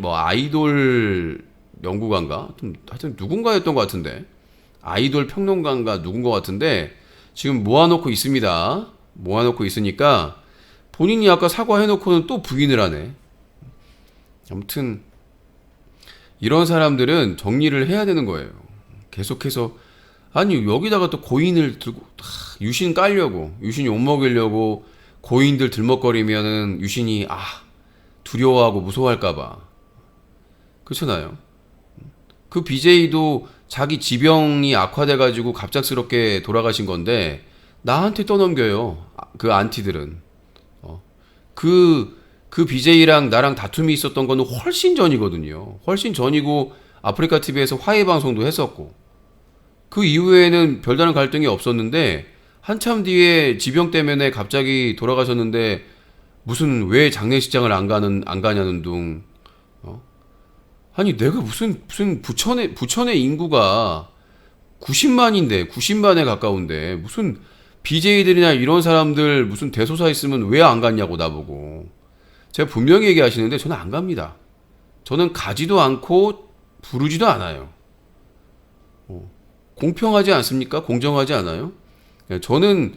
아이돌 연구가인가? 하여튼 누군가였던 것 같은데. 아이돌 평론가인가 누군 것 같은데 지금 모아놓고 있습니다. 모아놓고 있으니까 본인이 아까 사과해놓고는 또 부인을 하네. 아무튼 이런 사람들은 정리를 해야 되는 거예요. 계속해서 아니 여기다가 또 고인을 들고 유신 깔려고 유신 욕먹이려고 고인들 들먹거리면은 유신이 두려워하고 무서워할까봐 그렇잖아요. 그 BJ도 자기 지병이 악화돼가지고 갑작스럽게 돌아가신 건데 나한테 떠넘겨요. 그 안티들은 그 BJ랑 나랑 다툼이 있었던 거는 훨씬 전이거든요. 훨씬 전이고 아프리카 TV에서 화해 방송도 했었고 그 이후에는 별다른 갈등이 없었는데 한참 뒤에 지병 때문에 갑자기 돌아가셨는데 무슨 왜 장례식장을 안 가냐는 둥 아니 내가 무슨 부천의 인구가 90만에 가까운데 무슨 BJ들이나 이런 사람들 무슨 대소사 있으면 왜 안 갔냐고 나보고 제가 분명히 얘기하시는데 저는 안 갑니다. 저는 가지도 않고 부르지도 않아요. 공평하지 않습니까? 공정하지 않아요? 저는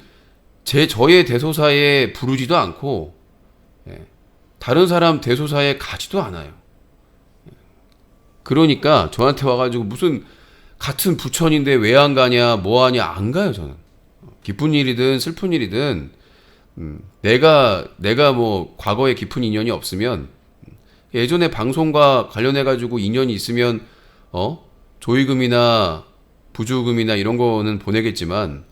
저의 대소사에 부르지도 않고 다른 사람 대소사에 가지도 않아요. 그러니까 저한테 와가지고 무슨 같은 부천인데 왜 안 가냐 뭐 하냐 안 가요. 저는 기쁜 일이든 슬픈 일이든 내가 뭐 과거에 깊은 인연이 없으면 예전에 방송과 관련해가지고 인연이 있으면 조의금이나 부주금이나 이런 거는 보내겠지만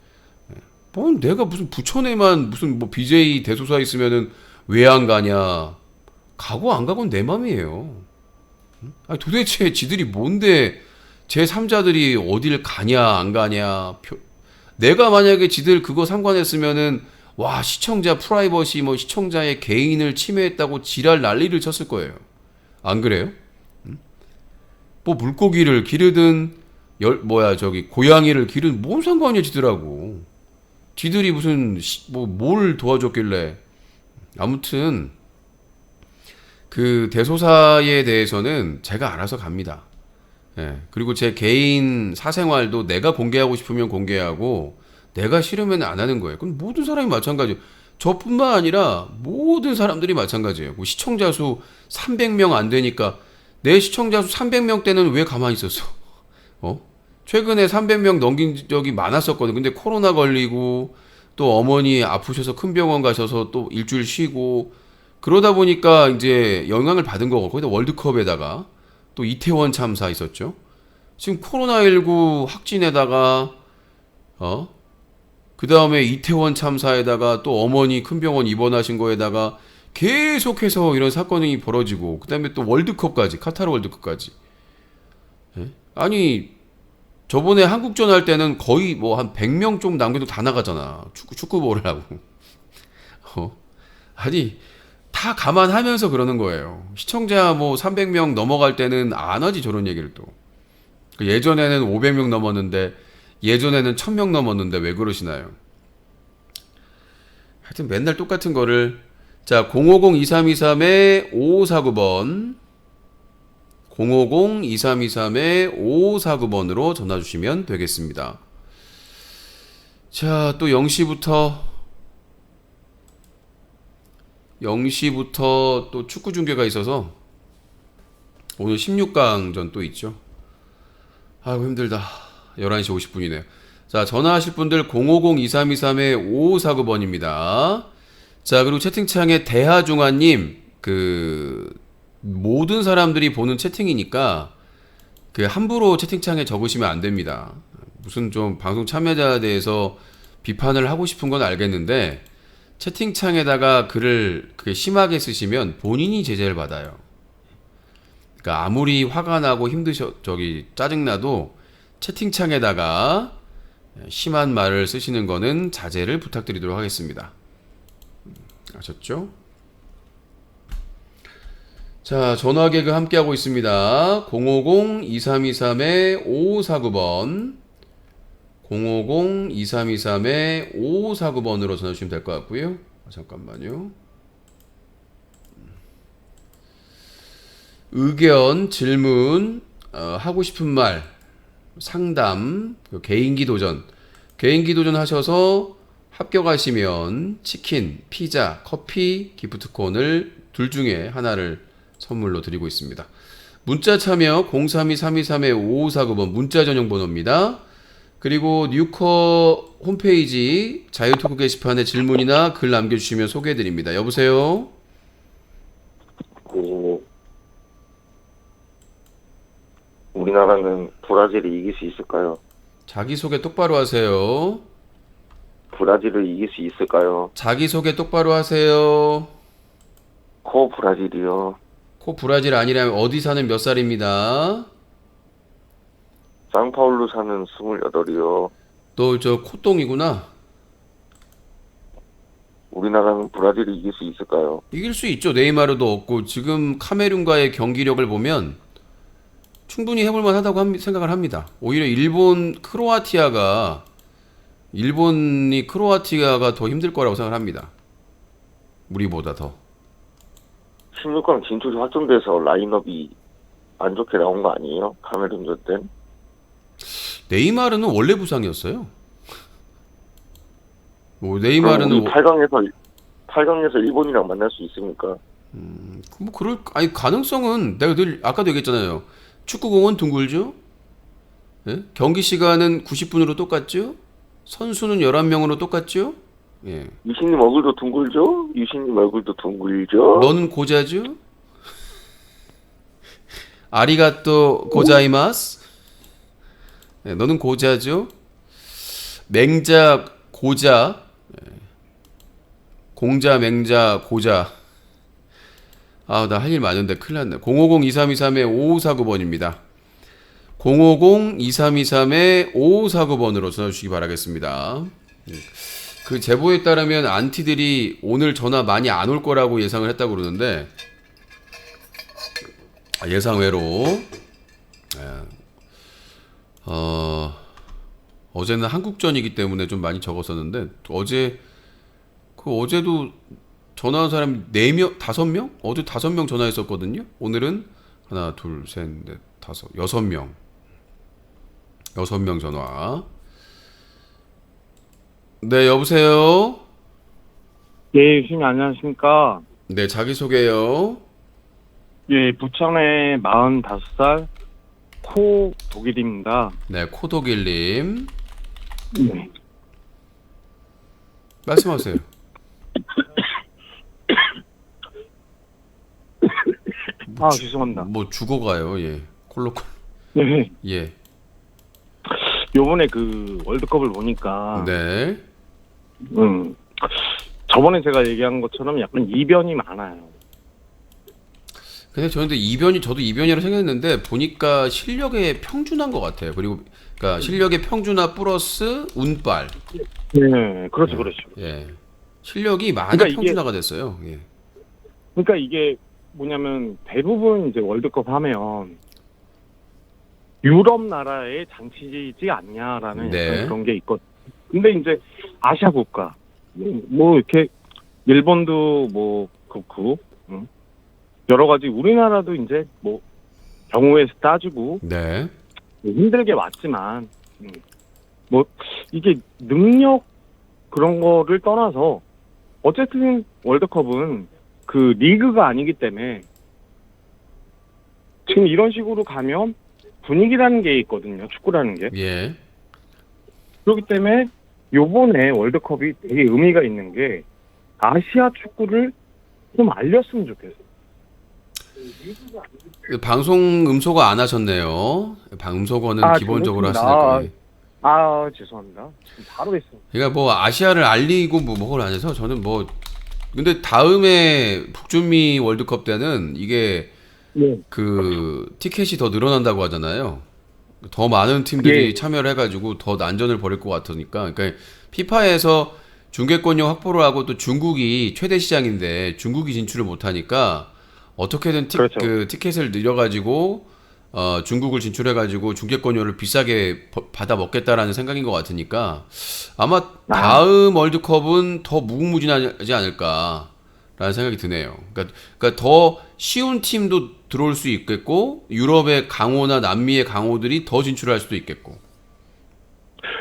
뭐 내가 무슨 부천에만 무슨 뭐 BJ 대소사 있으면은 왜 안 가냐 가고 안 가고는 내 맘이에요. 아니 도대체 지들이 뭔데 제3자들이 어딜 가냐 안 가냐 내가 만약에 지들 그거 상관했으면은 와 시청자 프라이버시 뭐 시청자의 개인을 침해했다고 지랄 난리를 쳤을 거예요. 안 그래요? 뭐 물고기를 기르든 고양이를 기르든 뭔 상관이야 지들하고. 지들이 무슨 뭘 도와줬길래. 아무튼 그 대소사에 대해서는 제가 알아서 갑니다. 그리고 제 개인 사생활도 내가 공개하고 싶으면 공개하고 내가 싫으면 안 하는 거예요. 그럼 모든 사람이 마찬가지예요. 저뿐만 아니라 모든 사람들이 마찬가지예요. 뭐 시청자 수 300명 안 되니까 내 시청자 수 300명 때는 왜 가만히 있었어? 최근에 300명 넘긴 적이 많았었거든. 근데 코로나 걸리고 또 어머니 아프셔서 큰 병원 가셔서 또 일주일 쉬고 그러다 보니까 이제 영향을 받은 거고 거기다 월드컵에다가 또 이태원 참사 있었죠. 지금 코로나19 확진에다가 그 다음에 이태원 참사에다가 또 어머니 큰 병원 입원하신 거에다가 계속해서 이런 사건이 벌어지고 그 다음에 또 월드컵까지 카타르 월드컵까지 아니 저번에 한국전 할 때는 거의 뭐 한 100명 좀 남겨도 다 나가잖아. 축구 보를 하고 아니 다 감안하면서 그러는 거예요. 시청자 뭐 300명 넘어갈 때는 안 하지 저런 얘기를 또. 예전에는 500명 넘었는데 예전에는 1000명 넘었는데 왜 그러시나요? 하여튼 맨날 똑같은 거를 자 050-2323-5549번 050-2323-5549번으로 전화 주시면 되겠습니다. 자, 또 0시부터 또 축구 중계가 있어서 오늘 16강전 또 있죠. 아이고 힘들다. 11시 50분이네요. 자, 전화하실 분들 050-2323-5549번입니다. 자, 그리고 채팅창에 대하중화님 모든 사람들이 보는 채팅이니까 함부로 채팅창에 적으시면 안 됩니다. 무슨 좀 방송 참여자에 대해서 비판을 하고 싶은 건 알겠는데 채팅창에다가 글을 심하게 쓰시면 본인이 제재를 받아요. 그러니까 아무리 화가 나고 짜증나도 채팅창에다가 심한 말을 쓰시는 거는 자제를 부탁드리도록 하겠습니다. 아셨죠? 자, 전화 개그 함께하고 있습니다. 050-2323-5549번 050-2323-5549번으로 전화 주시면 될 것 같고요. 잠깐만요. 의견, 질문, 하고 싶은 말, 상담, 개인기 도전 하셔서 합격하시면 치킨, 피자, 커피, 기프트콘을 둘 중에 하나를 선물로 드리고 있습니다. 문자 참여 032-323-5549번 문자 전용 번호입니다. 그리고 뉴커 홈페이지 자유토크 게시판에 질문이나 글 남겨주시면 소개해드립니다. 여보세요? 우리나라는 브라질을 이길 수 있을까요? 자기소개 똑바로 하세요. 브라질을 이길 수 있을까요? 자기소개 똑바로 하세요. 코 브라질이요. 코 브라질 아니라면 어디 사는 몇 살입니다. 상파울루 사는 28이요. 너 저 콧똥이구나. 우리나라는 브라질을 이길 수 있을까요? 이길 수 있죠. 네이마르도 없고 지금 카메룬과의 경기력을 보면 충분히 해볼만 하다고 생각을 합니다. 오히려 일본이 크로아티아가 더 힘들 거라고 생각을 합니다. 우리보다 더. 16강 진출이 확정돼서 라인업이 안 좋게 나온 거 아니에요? 카메룬전 땐? 네이마르는 원래 부상이었어요. 뭐 네이마르는 8강에서 일본이랑 만날 수 있습니까? 뭐 아니 가능성은 내가 늘 아까도 얘기했잖아요. 축구공은 둥글죠. 예? 경기 시간은 90분으로 똑같죠. 선수는 11명으로 똑같죠. 예. 유신님 얼굴도 둥글죠? 유신님 얼굴도 둥글죠? 너는 고자죠? 아리가또 고자이마스. 예, 너는 고자죠? 맹자 고자. 예. 공자 맹자 고자. 아, 나 할 일 많은데 큰일 났네. 050-2323-5549번입니다. 050-2323-5549번으로 전화 주시기 바라겠습니다. 그 제보에 따르면 안티들이 오늘 전화 많이 안 올 거라고 예상을 했다고 그러는데 예상외로 어제는 한국전이기 때문에 좀 많이 적었었는데 어제도 전화한 사람이 4명, 5명? 어제 5명 전화했었거든요. 오늘은 하나, 둘, 셋, 넷, 다섯, 6명. 6명 전화. 네, 여보세요? 예, 유신님 안녕하십니까? 네, 자기소개요. 예, 부천의 45살 코 독일입니다. 네, 코독일님. 네. 말씀하세요. 아, 죄송합니다. 뭐 죽어가요, 예. 콜로콜. 네. 예. 요번에 그 월드컵을 보니까 네. 저번에 제가 얘기한 것처럼 약간 이변이 많아요. 근데 저도 이변이라고 생각했는데 보니까 실력에 평준한 것 같아요. 그러니까 실력의 평준화 플러스 운빨. 네, 그렇죠, 그렇죠. 예. 실력이 많이 그러니까 평준화가 됐어요. 예. 그러니까 이게 뭐냐면 대부분 이제 월드컵 하면 유럽 나라의 장치지 않냐라는 네. 약간 그런 게 있거든요. 근데 이제 아시아 국가 뭐 이렇게 일본도 뭐 그렇고 여러 가지 우리나라도 이제 뭐 경우에 따지고 네. 힘들게 왔지만 뭐 이게 능력 그런 거를 떠나서 어쨌든 월드컵은 그 리그가 아니기 때문에 지금 이런 식으로 가면 분위기라는 게 있거든요. 축구라는 게. 예. 그렇기 때문에 요번에 월드컵이 되게 의미가 있는 게 아시아 축구를 좀 알렸으면 좋겠어요. 방송 음소거 안 하셨네요. 음소거는 기본적으로 하시는 거예요. 아, 죄송합니다. 바로 했어요. 그러니까 뭐 아시아를 알리고 뭐를 안 해서 저는 뭐 근데 다음에 북중미 월드컵 때는 이게 그 티켓이 더 늘어난다고 하잖아요. 더 많은 팀들이 참여를 해가지고 더 난전을 벌일 것 같으니까. 그러니까 피파에서 중계권료 확보를 하고 또 중국이 최대 시장인데 중국이 진출을 못하니까 어떻게든 그 티켓을 늘려가지고 중국을 진출해가지고 중계권료를 비싸게 받아 먹겠다라는 생각인 것 같으니까 아마 다음 월드컵은 더 무궁무진하지 않을까라는 생각이 드네요. 그러니까 더 쉬운 팀도 들어올 수 있겠고 유럽의 강호나 남미의 강호들이 더 진출할 수도 있겠고.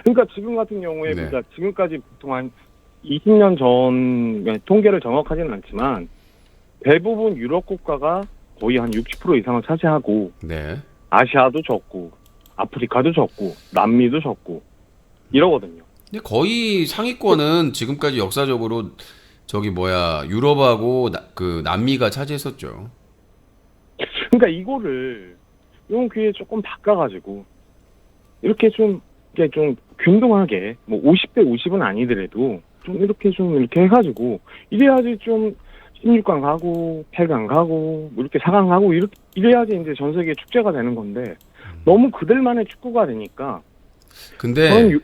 그러니까 지금 같은 경우에 그러니까 지금까지 보통 한 20년 전 통계를 정확하지는 않지만 대부분 유럽 국가가 거의 한 60% 이상을 차지하고 네. 아시아도 졌고 아프리카도 졌고 남미도 졌고 이러거든요. 근데 거의 상위권은 지금까지 역사적으로 저기 뭐야 유럽하고 그 남미가 차지했었죠. 그러니까 이거를 좀 귀에 조금 바꿔가지고 이렇게 좀 이렇게 좀 균등하게 뭐 50대 50은 아니더라도 좀 이렇게 해가지고 이래야지 좀 16강 가고 8강 가고 뭐 이렇게 4강 가고 이래야지 이제 전 세계 축제가 되는 건데 너무 그들만의 축구가 되니까. 근데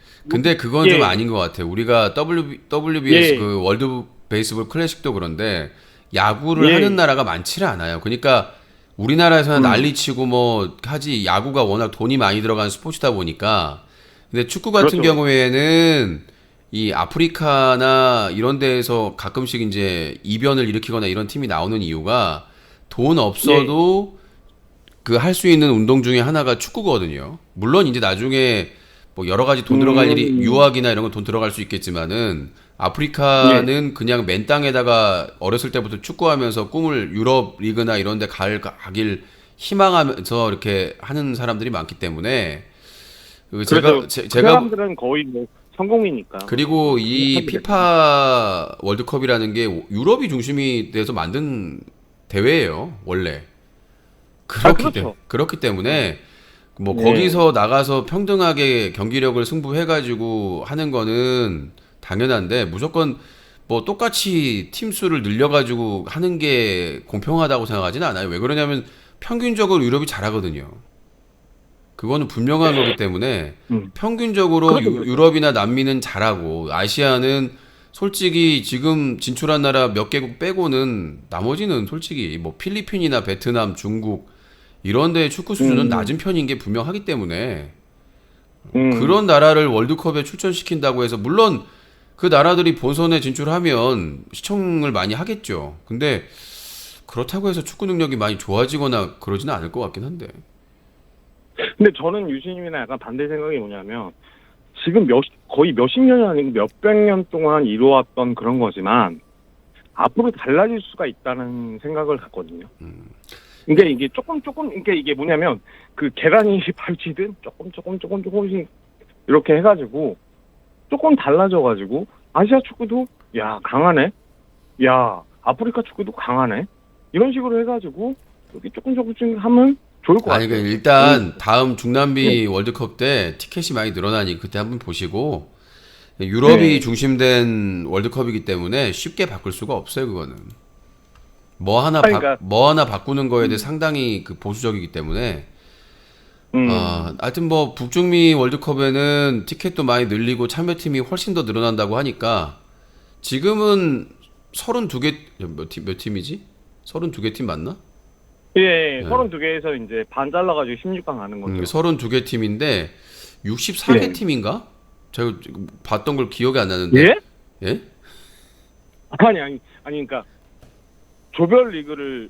그건 좀 예. 아닌 것 같아요. 우리가 WBS 예. 그 월드 베이스볼 클래식도 그런데 야구를 예. 하는 나라가 많지는 않아요. 그러니까 우리나라에서는 난리치고 뭐 하지 야구가 워낙 돈이 많이 들어가는 스포츠다 보니까. 근데 축구 같은 그렇죠. 경우에는 이 아프리카나 이런 데에서 가끔씩 이제 이변을 일으키거나 이런 팀이 나오는 이유가 돈 없어도 그 할 수 있는 운동 중에 하나가 축구거든요. 물론 이제 나중에 뭐 여러 가지 돈 들어갈 일이 유학이나 이런 건 돈 들어갈 수 있겠지만은 아프리카는 그냥 맨 땅에다가 어렸을 때부터 축구하면서 꿈을 유럽 리그나 이런 데 가길 희망하면서 이렇게 하는 사람들이 많기 때문에 그렇죠. 제가 그 사람들은 거의 뭐 성공이니까. 그리고 이 피파 월드컵이라는 게 유럽이 중심이 돼서 만든 대회예요, 원래. 그렇기 때문에 뭐 거기서 나가서 평등하게 경기력을 승부해가지고 하는 거는 당연한데 무조건 뭐 똑같이 팀 수를 늘려가지고 하는 게 공평하다고 생각하지는 않아요. 왜 그러냐면 평균적으로 유럽이 잘하거든요. 그거는 분명한 거기 때문에 평균적으로 유럽이나 남미는 잘하고 아시아는 솔직히 지금 진출한 나라 몇 개국 빼고는 나머지는 솔직히 뭐 필리핀이나 베트남, 중국 이런 데의 축구 수준은 낮은 편인 게 분명하기 때문에 그런 나라를 월드컵에 출전시킨다고 해서 물론 그 나라들이 본선에 진출하면 시청을 많이 하겠죠. 근데 그렇다고 해서 축구 능력이 많이 좋아지거나 그러지는 않을 것 같긴 한데. 근데 저는 유진님이랑 약간 반대 생각이 뭐냐면 지금 거의 몇십 년이 아니고 몇백 년 동안 이루어왔던 그런 거지만 앞으로 달라질 수가 있다는 생각을 갖거든요. 그러니까 이게 그러니까 이게 뭐냐면 그 계란이 밟히든 조금씩 이렇게 해가지고 조금 달라져가지고 아시아 축구도 야 강하네, 야 아프리카 축구도 강하네 이런 식으로 해가지고 이렇게 조금씩 하면 좋을 것 같아요. 그러니까 일단 다음 중남미 월드컵 때 티켓이 많이 늘어나니 그때 한번 보시고 유럽이 중심된 월드컵이기 때문에 쉽게 바꿀 수가 없어요. 그거는 뭐 하나 바꾸는 거에 대해 상당히 그 보수적이기 때문에 하여튼 뭐 북중미 월드컵에는 티켓도 많이 늘리고 참여팀이 훨씬 더 늘어난다고 하니까 지금은 32개 몇 팀이지? 32개 팀 맞나? 예, 32개에서 이제 반 잘라가지고 16강 가는 거죠. 32개 팀인데 64개 팀인가? 제가 봤던 걸 기억이 안 나는데. 예? 아니 그러니까 조별 리그를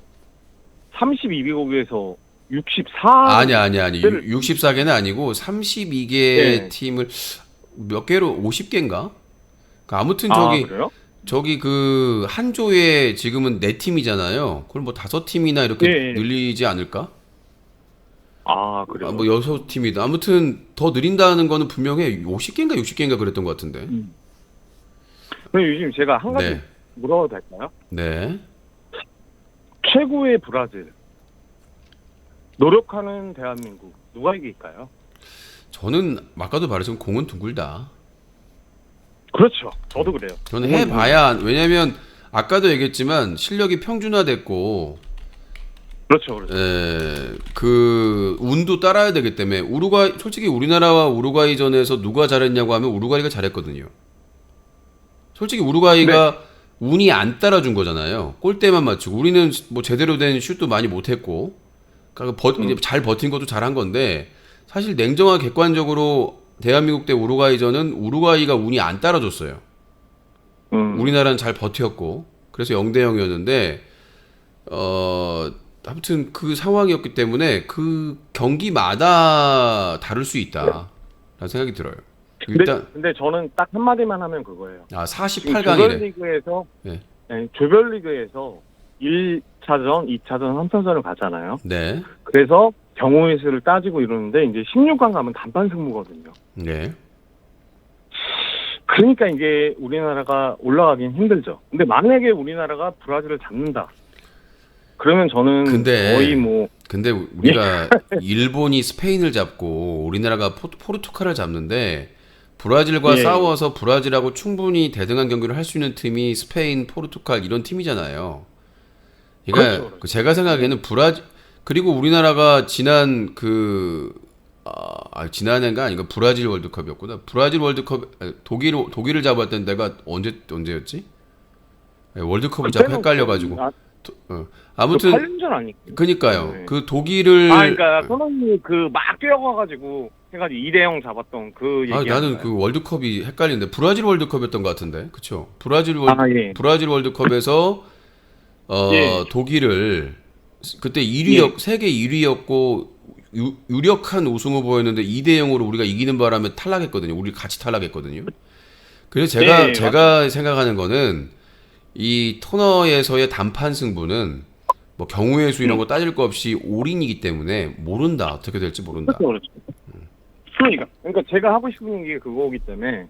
32개국에서 64 아니 64개는 아니고 32개 팀을 몇 개로 50개인가? 아무튼 저기 그 한 조에 지금은 4팀이잖아요. 그럼 뭐 5팀이나 이렇게 늘리지 않을까? 아, 그래요? 뭐 6팀이다. 아무튼 더 늘린다는 거는 분명해. 50개인가 60개인가 그랬던 것 같은데. 그럼 요즘 제가 한 가지 물어봐도 될까요? 네. 최고의 브라질, 노력하는 대한민국 누가 이길까요? 저는 아까도 말했지만 공은 둥글다. 그렇죠. 저도 그래요. 저는 해봐야 왜냐면 아까도 얘기했지만 실력이 평준화됐고 그렇죠. 그 운도 따라야 되기 때문에 솔직히 우리나라와 우루과이전에서 누가 잘했냐고 하면 우루과이가 잘했거든요. 솔직히 우루과이가 운이 안 따라준 거잖아요. 골대만 맞추고 우리는 뭐 제대로 된 슛도 많이 못했고 그러니까 잘 버틴 것도 잘한 건데 사실 냉정하게 객관적으로 대한민국 대 우루과이전은 우루과이가 운이 안 따라줬어요. 우리나라는 잘 버텼고 그래서 0대0이었는데 아무튼 그 상황이었기 때문에 그 경기마다 다를 수 있다라는 생각이 들어요. 근데 저는 딱 한마디만 하면 그거예요. 48강이래. 조별리그에서 1차전, 2차전, 3차전을 가잖아요. 네. 그래서 경우의 수를 따지고 이러는데 이제 16강 가면 단판 승부거든요. 네. 그러니까 이게 우리나라가 올라가긴 힘들죠. 근데 만약에 우리나라가 브라질을 잡는다. 그러면 저는 거의 뭐 근데 우리가 일본이 스페인을 잡고 우리나라가 포르투갈을 잡는데 브라질과 예. 싸워서 브라질하고 충분히 대등한 경기를 할 수 있는 팀이 스페인, 포르투갈 이런 팀이잖아요. 그러니까 그렇죠. 제가 생각에는 그리고 우리나라가 지난 지난해가 아니고 브라질 월드컵이었구나. 브라질 월드컵 독일을 잡을 때는 내가 언제였지? 월드컵을 잡고 헷갈려가지고. 아무튼 8년 전 아니에요? 그니까요. 네. 그 독일을 그러니까 손흥민이 막 뛰어가가지고 해가지고 2대0 잡았던 그 얘기. 나는 그 월드컵이 헷갈리는데 브라질 월드컵이었던 것 같은데, 그렇죠? 브라질 예. 브라질 월드컵에서 예. 독일을 그때 세계 1위였고 유력한 우승 후보였는데 2대0으로 우리가 이기는 바람에 탈락했거든요. 우리 같이 탈락했거든요. 그래서 제가 생각하는 거는 이 토너에서의 단판 승부는 뭐 경우의 수 이런 거 따질 거 없이 올인이기 때문에 모른다. 어떻게 될지 모른다. 그렇죠. 그러니까 제가 하고 싶은 게 그거기 때문에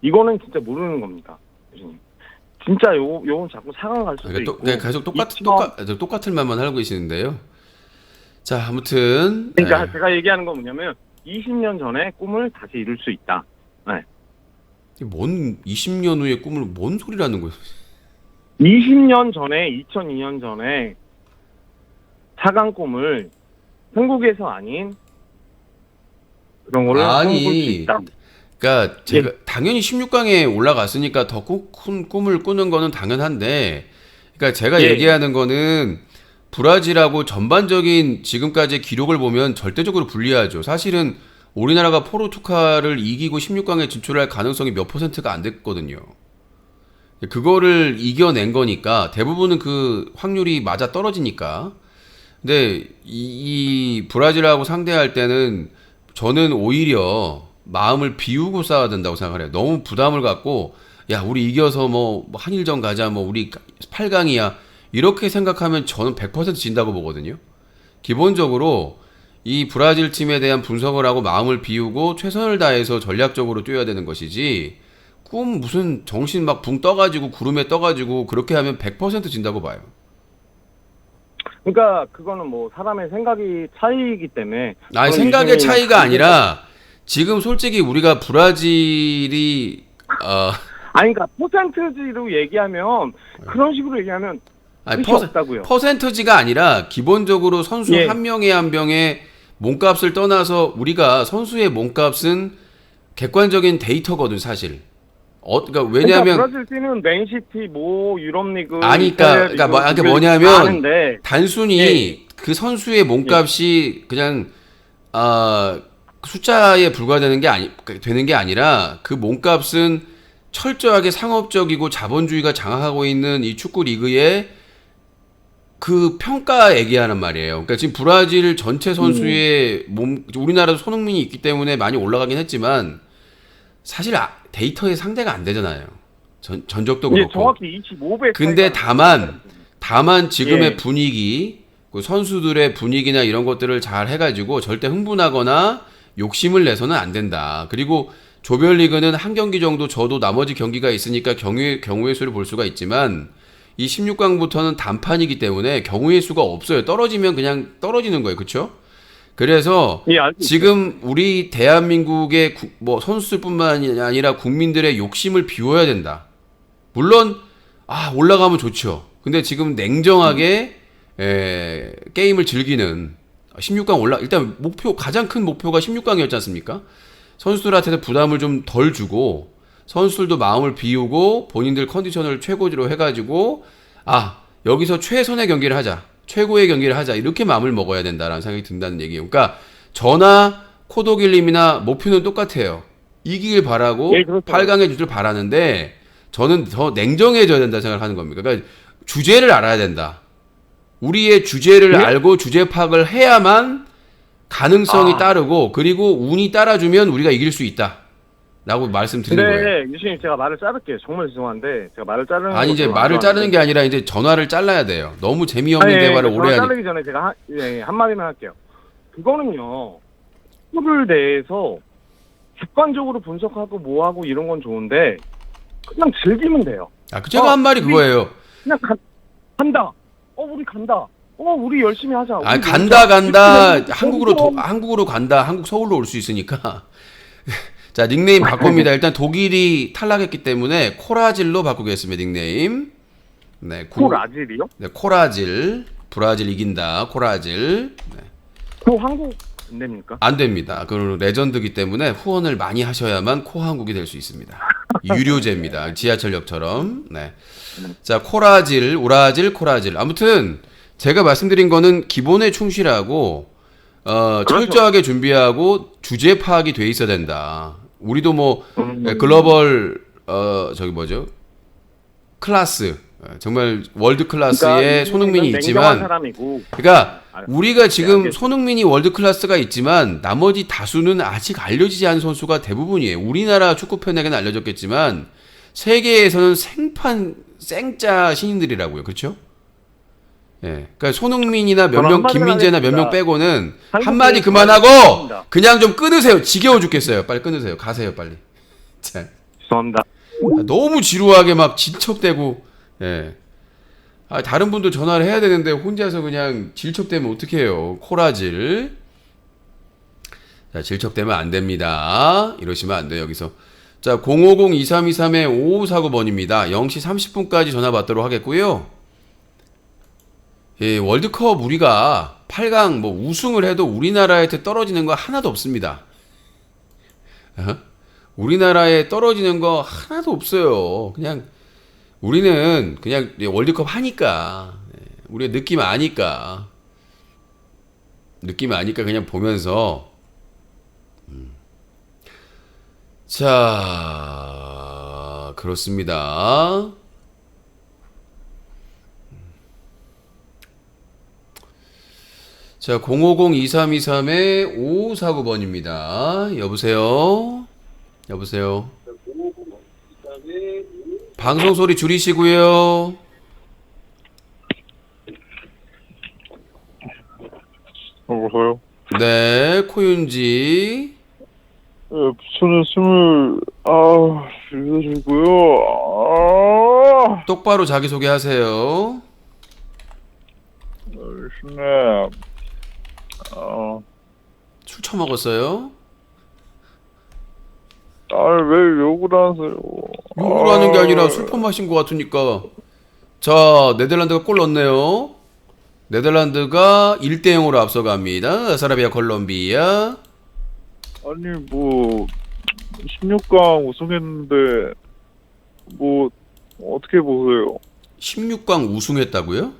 이거는 진짜 모르는 겁니다. 교수님. 진짜 요건 자꾸 사강 갈 수도 있고. 계속 똑같은 말만 하고 계시는데요. 자, 아무튼 그러니까 제가 얘기하는 건 뭐냐면 20년 전에 꿈을 다시 이룰 수 있다. 네. 뭔 20년 후의 꿈을 뭔 소리라는 거예요? 20년 전에 2002년 전에 4강 꿈을 한국에서 아닌 그런 걸로 꿈꿀 수 있다. 그러니까 제가 당연히 16강에 올라갔으니까 더 큰 꿈을 꾸는 거는 당연한데, 그러니까 제가 얘기하는 거는 브라질하고 전반적인 지금까지의 기록을 보면 절대적으로 불리하죠. 사실은 우리나라가 포르투갈을 이기고 16강에 진출할 가능성이 몇 %가 안 됐거든요. 그거를 이겨낸 거니까 대부분은 그 확률이 맞아 떨어지니까. 근데 이 브라질하고 상대할 때는 저는 오히려 마음을 비우고 싸워야 된다고 생각을 해요. 너무 부담을 갖고 야 우리 이겨서 뭐 한일전 가자, 뭐 우리 8강이야 이렇게 생각하면 저는 100% 진다고 보거든요. 기본적으로 이 브라질 팀에 대한 분석을 하고 마음을 비우고 최선을 다해서 전략적으로 뛰어야 되는 것이지, 무슨 정신 막 붕 떠가지고 구름에 떠가지고 그렇게 하면 100% 진다고 봐요. 그러니까 그거는 뭐 사람의 생각이 차이이기 때문에. 생각의 차이가 아니라 지금 솔직히 우리가 브라질이 그러니까 퍼센트지로 얘기하면 그런 식으로 얘기하면 뜻이 없다고요. 퍼센트지가 아니라 기본적으로 선수 한 명에 한 명의 몸값을 떠나서 우리가 선수의 몸값은 객관적인 데이터거든 사실. 그러니까 왜냐하면 브라질 뛰는 맨시티 뭐 유럽리그 그러니까 뭐냐면 단순히 그 선수의 몸값이 그냥 숫자에 불과되는 게 아니라 그 몸값은 철저하게 상업적이고 자본주의가 장악하고 있는 이 축구 리그의 그 평가 얘기하는 말이에요. 그러니까 지금 브라질 전체 선수의 우리나라도 손흥민이 있기 때문에 많이 올라가긴 했지만 사실 데이터에 상대가 안 되잖아요. 전적도 그렇고. 정확히 25배. 근데 다만 지금의 분위기, 그 선수들의 분위기나 이런 것들을 잘 해가지고 절대 흥분하거나 욕심을 내서는 안 된다. 그리고 조별리그는 한 경기 정도 져도 나머지 경기가 있으니까 경우의 수를 볼 수가 있지만 이 16강부터는 단판이기 때문에 경우의 수가 없어요. 떨어지면 그냥 떨어지는 거예요. 그렇죠? 그래서 지금 우리 대한민국의 선수들뿐만 아니라 국민들의 욕심을 비워야 된다. 물론 올라가면 좋죠. 근데 지금 냉정하게 게임을 즐기는 16강 일단 가장 큰 목표가 16강이었지 않습니까? 선수들한테도 부담을 좀 덜 주고 선수들도 마음을 비우고 본인들 컨디션을 최고로 해가지고 여기서 최선의 경기를 하자, 최고의 경기를 하자 이렇게 마음을 먹어야 된다라는 생각이 든다는 얘기예요. 그러니까 저나 코독일님이나 목표는 똑같아요. 이기길 바라고 8강에 주길 바라는데 저는 더 냉정해져야 된다 생각하는 겁니다. 그러니까 주제를 알아야 된다. 우리의 주제를 알고 주제 파악을 해야만 가능성이 따르고 그리고 운이 따라주면 우리가 이길 수 있다. 라고 말씀드린 거예요. 근데 유신님 제가 말을 자를게요. 정말 죄송한데 제가 말을 자르는 아니 이제 것도 말을 안 자르는 게 좋아하는데. 아니라 이제 전화를 잘라야 돼요. 너무 재미없는 대화를 전화 오래 하니. 자르기 전에 제가 한마디만 할게요. 그거는요. 수를 대해서 객관적으로 분석하고 뭐하고 이런 건 좋은데 그냥 즐기면 돼요. 아, 제가 한 말이 그거예요. 그냥 간다. 우리 간다. 우리 열심히 하자. 아, 우리 간다 놀자. 한국으로 간다. 한국 서울로 올 수 있으니까. 자, 닉네임 바꿉니다. 일단 독일이 탈락했기 때문에 코라질로 바꾸겠습니다. 닉네임. 네, 코라질이요? 네, 코라질. 브라질 이긴다. 코라질. 네. 그 한국 안 됩니까? 안 됩니다. 그 레전드기 때문에 후원을 많이 하셔야만 코한국이 될 수 있습니다. 유료제입니다. 지하철역처럼. 네. 자, 코라질, 우라질, 코라질. 아무튼 제가 말씀드린 거는 기본에 충실하고 철저하게 준비하고 주제 파악이 돼 있어야 된다. 우리도 뭐 글로벌 클래스 정말 월드 클래스의 그러니까 손흥민이 냉정한 있지만 사람이고. 그러니까 우리가 지금 알겠습니다. 손흥민이 월드 클래스가 있지만 나머지 다수는 아직 알려지지 않은 선수가 대부분이에요. 우리나라 축구 팬에게는 알려졌겠지만 세계에서는 생짜 신인들이라고요. 그렇죠? 예. 그러니까 손흥민이나 몇 명, 김민재나 몇 명 빼고는 한마디 그만하고 그냥 좀 끊으세요. 지겨워 죽겠어요. 빨리 끊으세요. 가세요, 빨리. 자. 죄송합니다. 너무 지루하게 막 질척대고, 예. 아, 다른 분도 전화를 해야 되는데 혼자서 그냥 질척대면 어떡해요. 코라질. 자, 질척대면 안 됩니다. 이러시면 안 돼요, 여기서. 자, 050-2323-5549번입니다. 0시 30분까지 전화 받도록 하겠고요. 예, 월드컵 우리가 8강 뭐 우승을 해도 우리나라한테 떨어지는 거 하나도 없습니다. 우리나라에 떨어지는 거 하나도 없어요. 그냥 우리는 그냥 월드컵 하니까 우리가 느낌 아니까 그냥 보면서 자, 그렇습니다. 자, 050-2323-5549번입니다. 여보세요? 여보세요? 방송 소리 줄이시고요. 여보세요? 네, 코윤지. 저는 일이고요. 똑바로 자기소개하세요. 신님, 술 처먹었어요? 왜 욕을 하세요? 욕을 하는 게 아니라 술퍼 마신 것 같으니까. 자, 네덜란드가 골 넣었네요. 네덜란드가 1대0으로 앞서갑니다. 사라비아 콜롬비아. 아니, 16강 우승했는데, 어떻게 보세요? 16강 우승했다고요?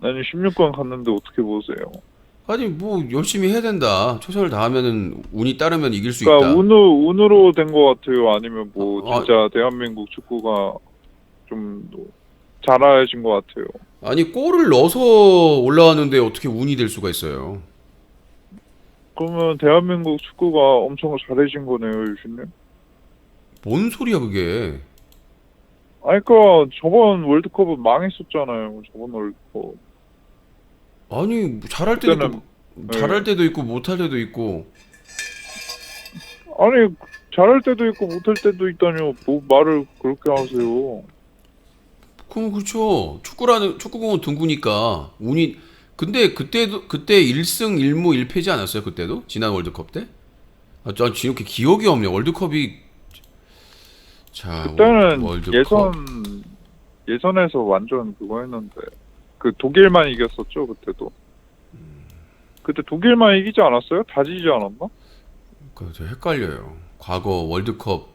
아니, 16강 갔는데 어떻게 보세요? 아니, 열심히 해야 된다. 최선을 다하면은 운이 따르면 이길 수 그러니까 있다. 운으로 된 것 같아요? 아니면 진짜 대한민국 축구가 좀 잘해진 것 같아요? 아니, 골을 넣어서 올라왔는데 어떻게 운이 될 수가 있어요? 그러면 대한민국 축구가 엄청 잘해진 거네요, 유신님? 뭔 소리야, 그게? 그러니까 저번 월드컵은 망했었잖아요. 저번 월드컵. 아니, 잘할 때도 그때는- 있고, 잘할 때도 있고 못할 때도 있고. 아니, 잘할 때도 있고 못할 때도 있다뇨. 말을 그렇게 하세요. 그럼 그렇죠. 축구공은 둥구니까 운이. 근데 그때 1승 1무 1패지 않았어요? 그때도? 지난 월드컵 때? 전 이렇게 기억이 없네. 월드컵이. 자, 그때는 월드컵. 예선에서 완전 그거 했는데 그 독일만 이겼었죠. 그때도. 그때 독일만 이기지 않았어요? 다 지지 않았나? 저 헷갈려요. 과거 월드컵.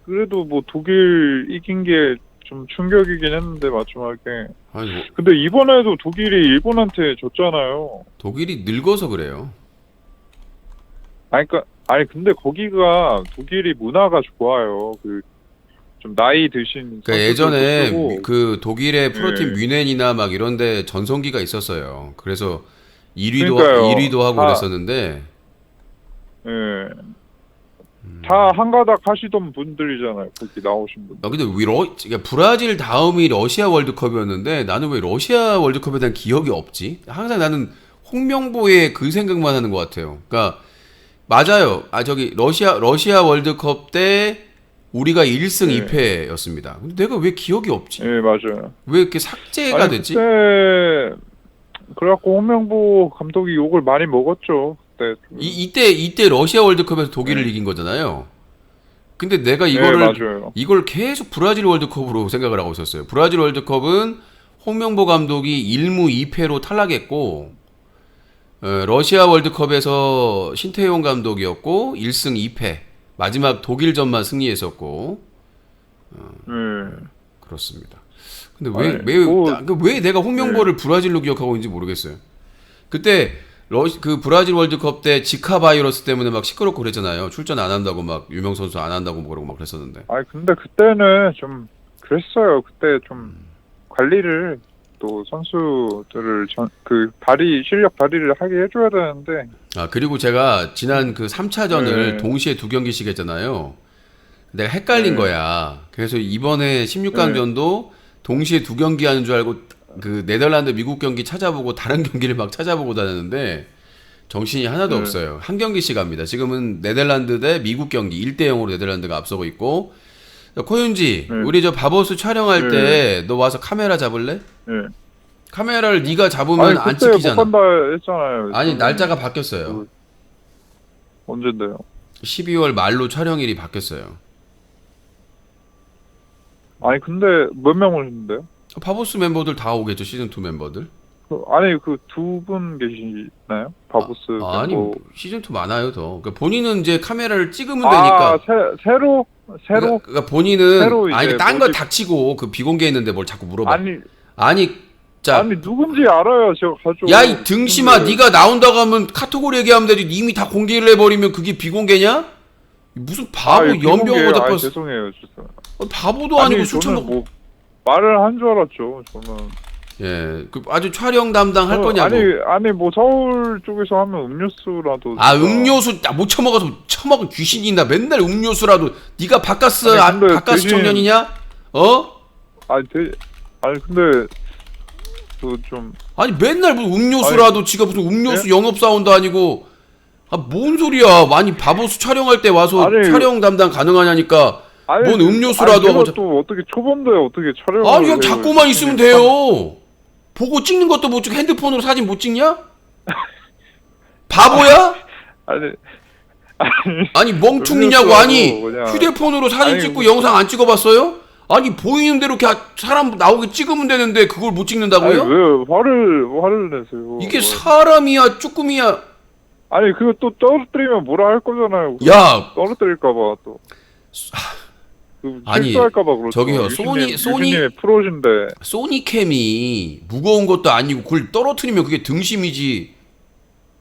그래도 독일 이긴 게 좀 충격이긴 했는데 마지막에. 아니, 근데 이번에도 독일이 일본한테 졌잖아요. 독일이 늙어서 그래요. 근데 거기가 독일이 문화가 좋아요. 좀 나이 드신. 그러니까 예전에 쓰고. 그 독일의 프로팀 네. 뮌헨이나 막 이런데 전성기가 있었어요. 그래서 1위도 그러니까요. 하고 그랬었는데. 예. 다 한가닥 하시던 분들이잖아요. 거기 나오신 분. 근데 왜 그러니까 브라질 다음이 러시아 월드컵이었는데 나는 왜 러시아 월드컵에 대한 기억이 없지? 항상 나는 홍명보의 그 생각만 하는 것 같아요. 그러니까 맞아요. 저기 러시아 월드컵 때 우리가 1승 2패였습니다. 근데 내가 왜 기억이 없지? 예, 맞아요. 왜 이렇게 삭제가 됐지? 그때 그래갖고 홍명보 감독이 욕을 많이 먹었죠. 그때 이때 러시아 월드컵에서 독일을 이긴 거잖아요. 근데 내가 이걸 계속 브라질 월드컵으로 생각을 하고 있었어요. 브라질 월드컵은 홍명보 감독이 1무 2패로 탈락했고 러시아 월드컵에서 신태용 감독이었고 1승 2패 마지막 독일전만 승리했었고 그렇습니다. 근데 왜 내가 홍명보를 브라질로 기억하고 있는지 모르겠어요. 그때 그 브라질 월드컵 때 지카 바이러스 때문에 막 시끄럽고 그랬잖아요. 출전 안 한다고 막 유명 선수 안 한다고 뭐 그러고 막 그랬었는데. 근데 그때는 좀 그랬어요. 그때 좀 관리를 또 선수들을 실력 발휘를 하게 해줘야 되는데. 그리고 제가 지난 그 3차전을 동시에 2경기씩 했잖아요. 내가 헷갈린 거야. 그래서 이번에 16강전도 동시에 2경기 하는 줄 알고 그 네덜란드 미국 경기 찾아보고 다른 경기를 막 찾아보고 다녔는데 정신이 하나도 없어요. 한 경기씩 합니다. 지금은 네덜란드 대 미국 경기 1대0으로 네덜란드가 앞서고 있고. 코윤지, 우리 저 바보스 촬영할 때 너 와서 카메라 잡을래? 카메라를 네가 잡으면 안 찍히잖아. 못 간다 했잖아요. 아니 날짜가 바뀌었어요. 언젠데요? 12월 말로 촬영일이 바뀌었어요. 아니 근데 몇 명 오셨는데요? 바보스 멤버들 다 오겠죠. 시즌2 멤버들. 그 두 분 계시나요? 바보스 아니 시즌2 많아요 더. 그러니까 본인은 이제 카메라를 찍으면 되니까. 새로? 그러니까 본인은 딴 거 닥치고 그 비공개했는데 뭘 자꾸 물어봐. 아니 누군지 알아요. 제가 가져. 야 이 등심아, 네가 나온다고 하면 카톡으로 얘기하면 되지. 이미 다 공개를 해버리면 그게 비공개냐? 무슨 바보 연병을 다 뻗어. 죄송해요. 바보도 아니고 저는 뭐 말을 한 줄 알았죠. 저는. 예, 그 아주 촬영 담당 할 거냐고. 아니 뭐 서울 쪽에서 하면 음료수라도. 음료수 못 처먹은 귀신이 있나? 맨날 음료수라도. 네가 바카스 바카스 청년이냐? 근데 좀. 맨날 무슨 음료수라도 지가 무슨 음료수 영업사원도 아니고. 뭔 소리야? 바보수 촬영할 때 와서 촬영 담당 가능하냐니까. 뭔 음료수라도 하고. 또 어떻게 초범도에 어떻게 촬영을. 그냥 잡고만 있으면 돼요. 보고 찍는 것도 못 찍고 핸드폰으로 사진 못 찍냐? 바보야? 아니 멍충이냐고. 휴대폰으로 사진 찍고 영상 안 찍어봤어요? 보이는 대로 이렇게 사람 나오게 찍으면 되는데 그걸 못 찍는다고요? 왜 화를 내세요? 이게 사람이야 쭈꾸미야? 그거 또 떨어뜨리면 뭐라 할 거잖아요. 야! 떨어뜨릴까봐 또. 실수할까봐 그렇죠. 저기요, 유진님의 프로신데. 소니캠이 무거운 것도 아니고 그걸 떨어뜨리면 그게 등심이지.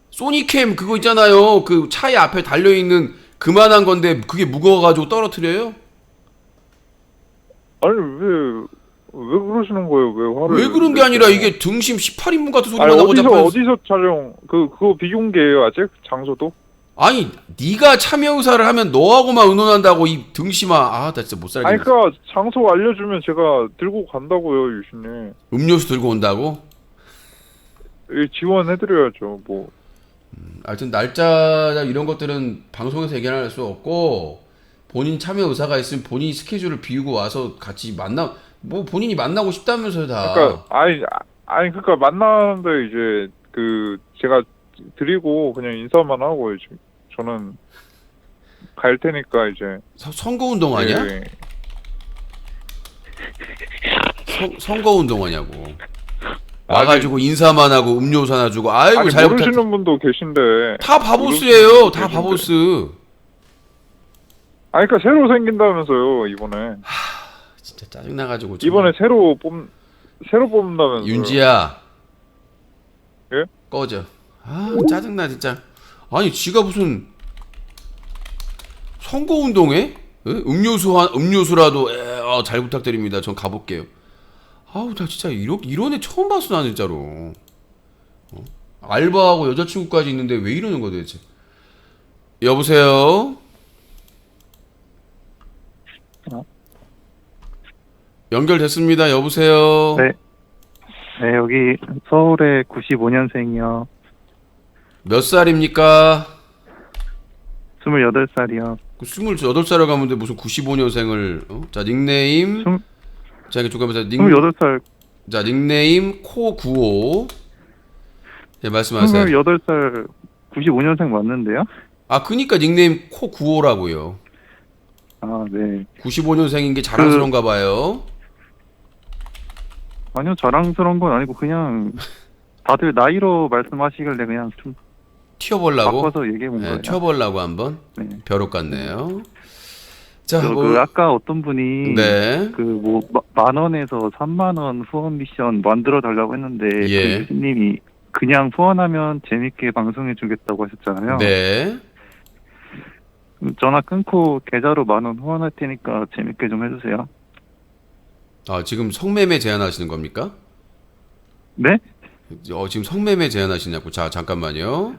소니캠 그거 있잖아요. 그 차에 앞에 달려있는 그만한 건데 그게 무거워가지고 떨어뜨려요? 왜 그러시는 거예요? 왜 화를? 왜 그런 게 아니라 이게 등심 18인분 같은 소리만 나고 자꾸. 어디서 촬영? 그거 비공개예요 아직? 장소도? 네가 참여 의사를 하면 너하고만 의논한다고 이 등심아. 나 진짜 못 살겠네. 그러니까 장소 알려주면 제가 들고 간다고요, 유신님. 음료수 들고 온다고? 지원해드려야죠, 뭐. 하여튼 날짜 이런 것들은 방송에서 얘기할 수 없고 본인 참여 의사가 있으면 본인이 스케줄을 비우고 와서 같이 본인이 만나고 싶다면서요 다. 그러니까 만나는데 이제 제가 드리고 그냥 인사만 하고 이제 저는 갈 테니까 이제. 선거운동 하냐? 선거운동 하냐고. 와가지고 인사만 하고 음료수 하나 주고. 모르시는 분도 계신데. 다 바보스예요. 다 바보스. 그러니까 새로 생긴다면서요 이번에. 진짜 짜증나가지고. 이번에 새로 뽑는다면서요. 윤지야. 예? 꺼져. 짜증나 진짜. 지가 무슨 선거운동에? 음료수라도 잘 부탁드립니다. 전 가볼게요. 나 진짜 이런 애 처음 봤어 나 진짜로. 알바하고 여자친구까지 있는데 왜 이러는 거야 도대체. 여보세요? 연결됐습니다. 여보세요. 네. 네, 여기 서울의 95년생이요. 몇 살입니까? 28살이요. 28살에 가면 돼 무슨 95년생을 자, 닉네임 자, 이게 조금만 28살. 자, 닉네임 코95. 네, 말씀하세요. 28살 95년생 맞는데요? 아, 그니까 닉네임 코95라고요. 아, 네. 95년생인 게 자랑스러운가 봐요. 아니요, 자랑스러운 건 아니고 그냥 다들 나이로 말씀하시길래 그냥 좀 튀어보려고? 바꿔서 얘기해 본 거예요. 튀어보려고 한번? 벼룩 같네요. 자, 그 아까 어떤 분이 네. 그 뭐 10,000원에서 30,000원 후원 미션 만들어 달라고 했는데 예. 그 교수님이 그냥 후원하면 재밌게 방송해 주겠다고 하셨잖아요. 네. 전화 끊고 계좌로 10,000원 후원할 테니까 재밌게 좀 해주세요. 아, 지금 성매매 제안하시는 겁니까? 네? 지금 성매매 제안하시냐고. 자, 잠깐만요.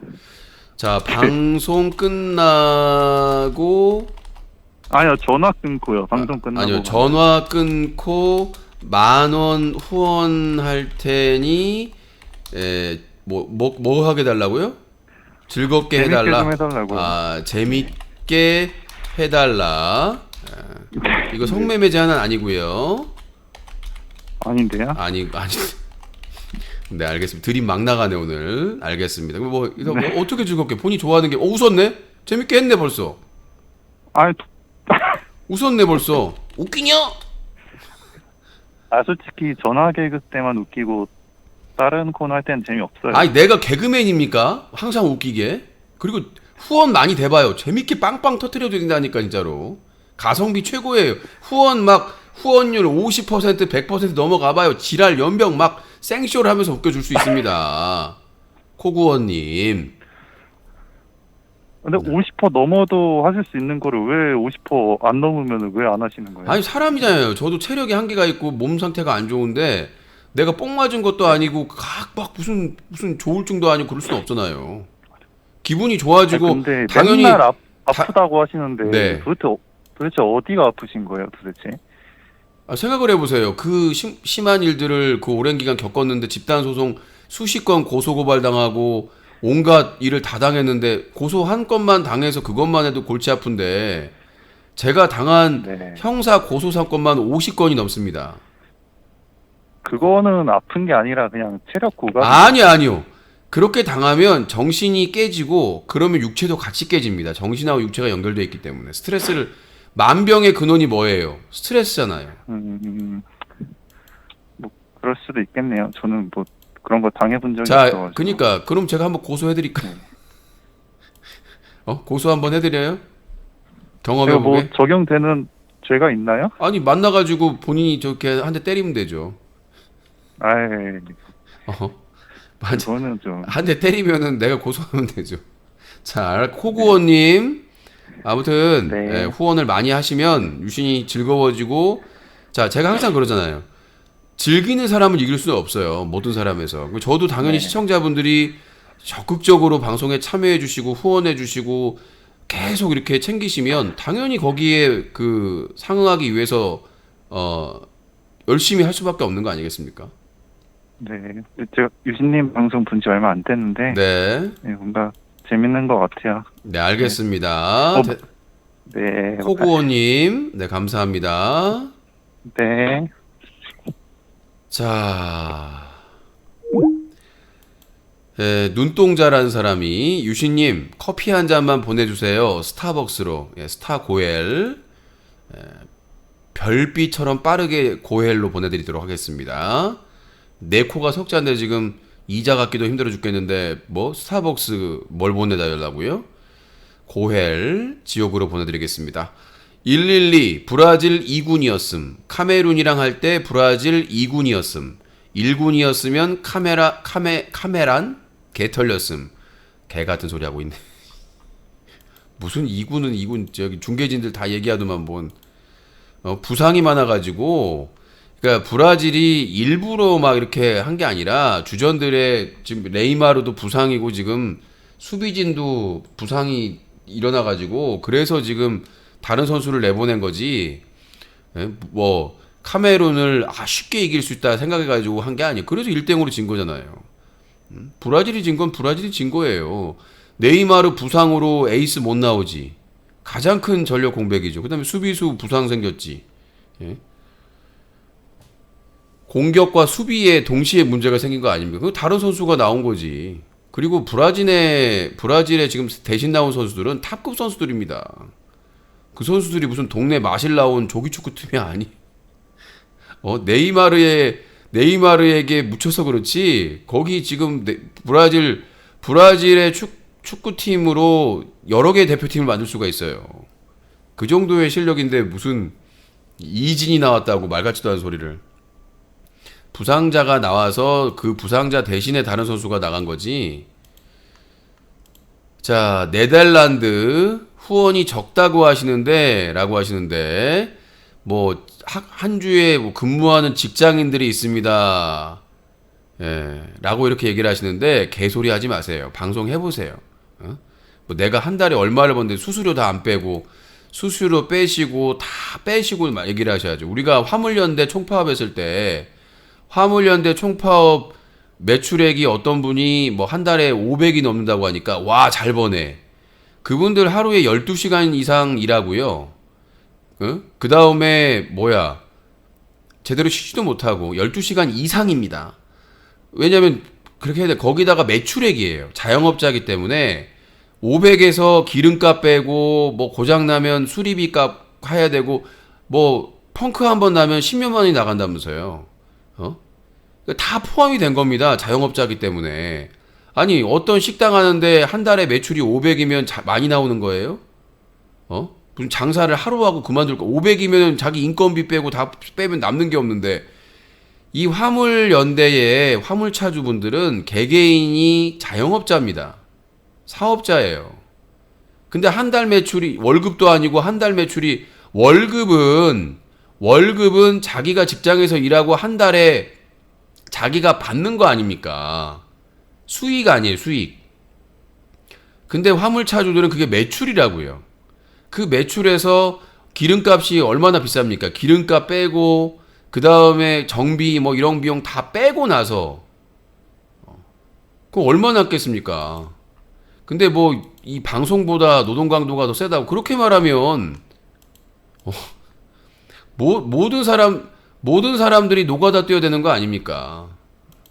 자, 방송 끝나고 아니요, 전화 끊고요. 방송 끝나고. 아니요, 전화 끊고 10,000원 후원할 테니 뭐 하게 달라고요? 즐겁게 재밌게 해달라. 좀 해달라고요. 아, 재밌게 해달라. 이거 성매매 제안은 아니고요. 아닌데요? 아니. 네, 알겠습니다. 드림 막 나가네 오늘. 알겠습니다. 이거 뭐 어떻게 즐겁게 본인이 좋아하는 게 웃었네? 재밌게 했네 벌써. 아니, 웃었네 벌써. 웃기냐? 아, 솔직히 전화 개그 때만 웃기고 다른 코너 할 때는 재미없어요. 아니, 내가 개그맨입니까? 항상 웃기게. 그리고 후원 많이 대봐요. 재밌게 빵빵 터트려도 된다니까 진짜로. 가성비 최고예요. 후원율 50% 100% 넘어가봐요. 지랄 연병 막 생쇼를 하면서 웃겨줄 수 있습니다. 코구원님. 근데 50% 넘어도 하실 수 있는 거를 왜 50% 안 넘으면 왜 안 하시는 거예요? 아니, 사람이잖아요. 저도 체력이 한계가 있고 몸 상태가 안 좋은데 내가 뽕 맞은 것도 아니고 막 무슨 조울증도 아니고 그럴 수는 없잖아요. 기분이 좋아지고 아니, 근데 당연히 맨날 아프다고 하시는데 네. 도대체 어디가 아프신 거예요, 도대체? 생각을 해보세요. 그 심한 일들을 그 오랜 기간 겪었는데 집단 소송 수십 건 고소 고발 당하고 온갖 일을 다 당했는데 고소 한 건만 당해서 그것만 해도 골치 아픈데 제가 당한 형사 고소 사건만 50건이 넘습니다. 그거는 아픈 게 아니라 그냥 체력 고각. 아니요. 그렇게 당하면 정신이 깨지고 그러면 육체도 같이 깨집니다. 정신하고 육체가 연결되어 있기 때문에 스트레스를 만병의 근원이 뭐예요? 스트레스잖아요. 뭐 그럴 수도 있겠네요. 저는 뭐 그런 거 당해본 적이 자, 없어가지고. 그러니까 그럼 제가 한번 고소해드릴까요? 고소 한번 해드려요? 경험해보게? 뭐 적용되는 죄가 있나요? 아니, 만나가지고 본인이 저렇게 한 대 때리면 되죠. 아이, 그거는 좀 한 대 때리면은 내가 고소하면 되죠. 자, 코구원님 아무튼 후원을 많이 하시면 유신이 즐거워지고, 자, 제가 항상 그러잖아요. 즐기는 사람을 이길 수는 없어요. 모든 사람에서. 저도 당연히 시청자분들이 적극적으로 방송에 참여해 주시고 후원해 주시고 계속 이렇게 챙기시면 당연히 거기에 그 상응하기 위해서 열심히 할 수밖에 없는 거 아니겠습니까? 네, 제가 유신님 방송 본 지 얼마 안 됐는데 네, 뭔가 재밌는 것 같아요. 네, 알겠습니다. 네, 코구호님, 네, 감사합니다. 네. 자, 눈동자라는 사람이 유신님 커피 한 잔만 보내주세요. 스타벅스로. 스타 고엘. 별빛처럼 빠르게 고헬로 보내드리도록 하겠습니다. 내 코가 석자인데 지금 이자 갚기도 힘들어 죽겠는데 뭐 스타벅스 뭘 보내달라고요? 고헬 지옥으로 보내드리겠습니다. 112 브라질 2군이었음. 카메룬이랑 할 때 브라질 2군이었음. 1군이었으면 카메란 개 털렸음. 개 같은 소리 하고 있네. 무슨 2군은 2군 저기 중계진들 다 얘기하더만 뭔 부상이 많아가지고. 그러니까 브라질이 일부러 막 이렇게 한 게 아니라 주전들의 지금 레이마르도 부상이고 지금 수비진도 부상이 일어나가지고 그래서 지금 다른 선수를 내보낸 거지. 뭐 카메룬을 쉽게 이길 수 있다 생각해가지고 한 게 아니에요. 그래서 1대0으로 진 거잖아요. 브라질이 진 건 브라질이 진 거예요. 네이마르 부상으로 에이스 못 나오지. 가장 큰 전력 공백이죠. 그 다음에 수비수 부상 생겼지. 예? 공격과 수비에 동시에 문제가 생긴 거 아닙니까? 그 다른 선수가 나온 거지. 그리고 브라질에 지금 대신 나온 선수들은 탑급 선수들입니다. 그 선수들이 무슨 동네 마실 나온 조기축구팀이 아니. 네이마르에게 묻혀서 그렇지. 거기 지금 브라질의 축구팀으로 여러 개의 대표팀을 만들 수가 있어요. 그 정도의 실력인데 무슨 이진이 나왔다고 말 같지도 않은 소리를. 부상자가 나와서 그 부상자 대신에 다른 선수가 나간 거지. 자, 네덜란드 후원이 적다고 라고 하시는데, 뭐, 한 주에 뭐 근무하는 직장인들이 있습니다. 예, 라고 이렇게 얘기를 하시는데, 개소리 하지 마세요. 방송 해보세요. 뭐 내가 한 달에 얼마를 버는데 수수료 다 안 빼고, 수수료 빼시고, 다 빼시고 얘기를 하셔야죠. 우리가 화물연대 총파업했을 때, 화물연대 총파업 매출액이 어떤 분이 뭐 한 달에 500이 넘는다고 하니까 와, 잘 버네. 그분들 하루에 12시간 이상 일하고요. 그 다음에 제대로 쉬지도 못하고 12시간 이상입니다. 왜냐면 그렇게 해야 돼. 거기다가 매출액이에요. 자영업자이기 때문에 500에서 기름값 빼고 뭐 고장나면 수리비 값 해야 되고 뭐 펑크 한 번 나면 10몇만 원이 나간다면서요. 다 포함이 된 겁니다. 자영업자이기 때문에. 아니, 어떤 식당 하는데 한 달에 매출이 500이면 많이 나오는 거예요? 무슨 장사를 하루 하고 그만둘 거. 500이면 자기 인건비 빼고 다 빼면 남는 게 없는데. 이 화물연대의 화물차주분들은 개개인이 자영업자입니다. 사업자예요. 근데 한 달 매출이 월급도 아니고 한 달 매출이 월급은 자기가 직장에서 일하고 한 달에 자기가 받는 거 아닙니까? 수익 아니에요, 수익. 근데 화물차주들은 그게 매출이라고요. 그 매출에서 기름값이 얼마나 비쌉니까? 기름값 빼고 그 다음에 정비 뭐 이런 비용 다 빼고 나서 그거 얼마나 났겠습니까? 근데 뭐 이 방송보다 노동 강도가 더 세다고 그렇게 말하면 모든 사람들이 노가다 뛰어야 되는 거 아닙니까?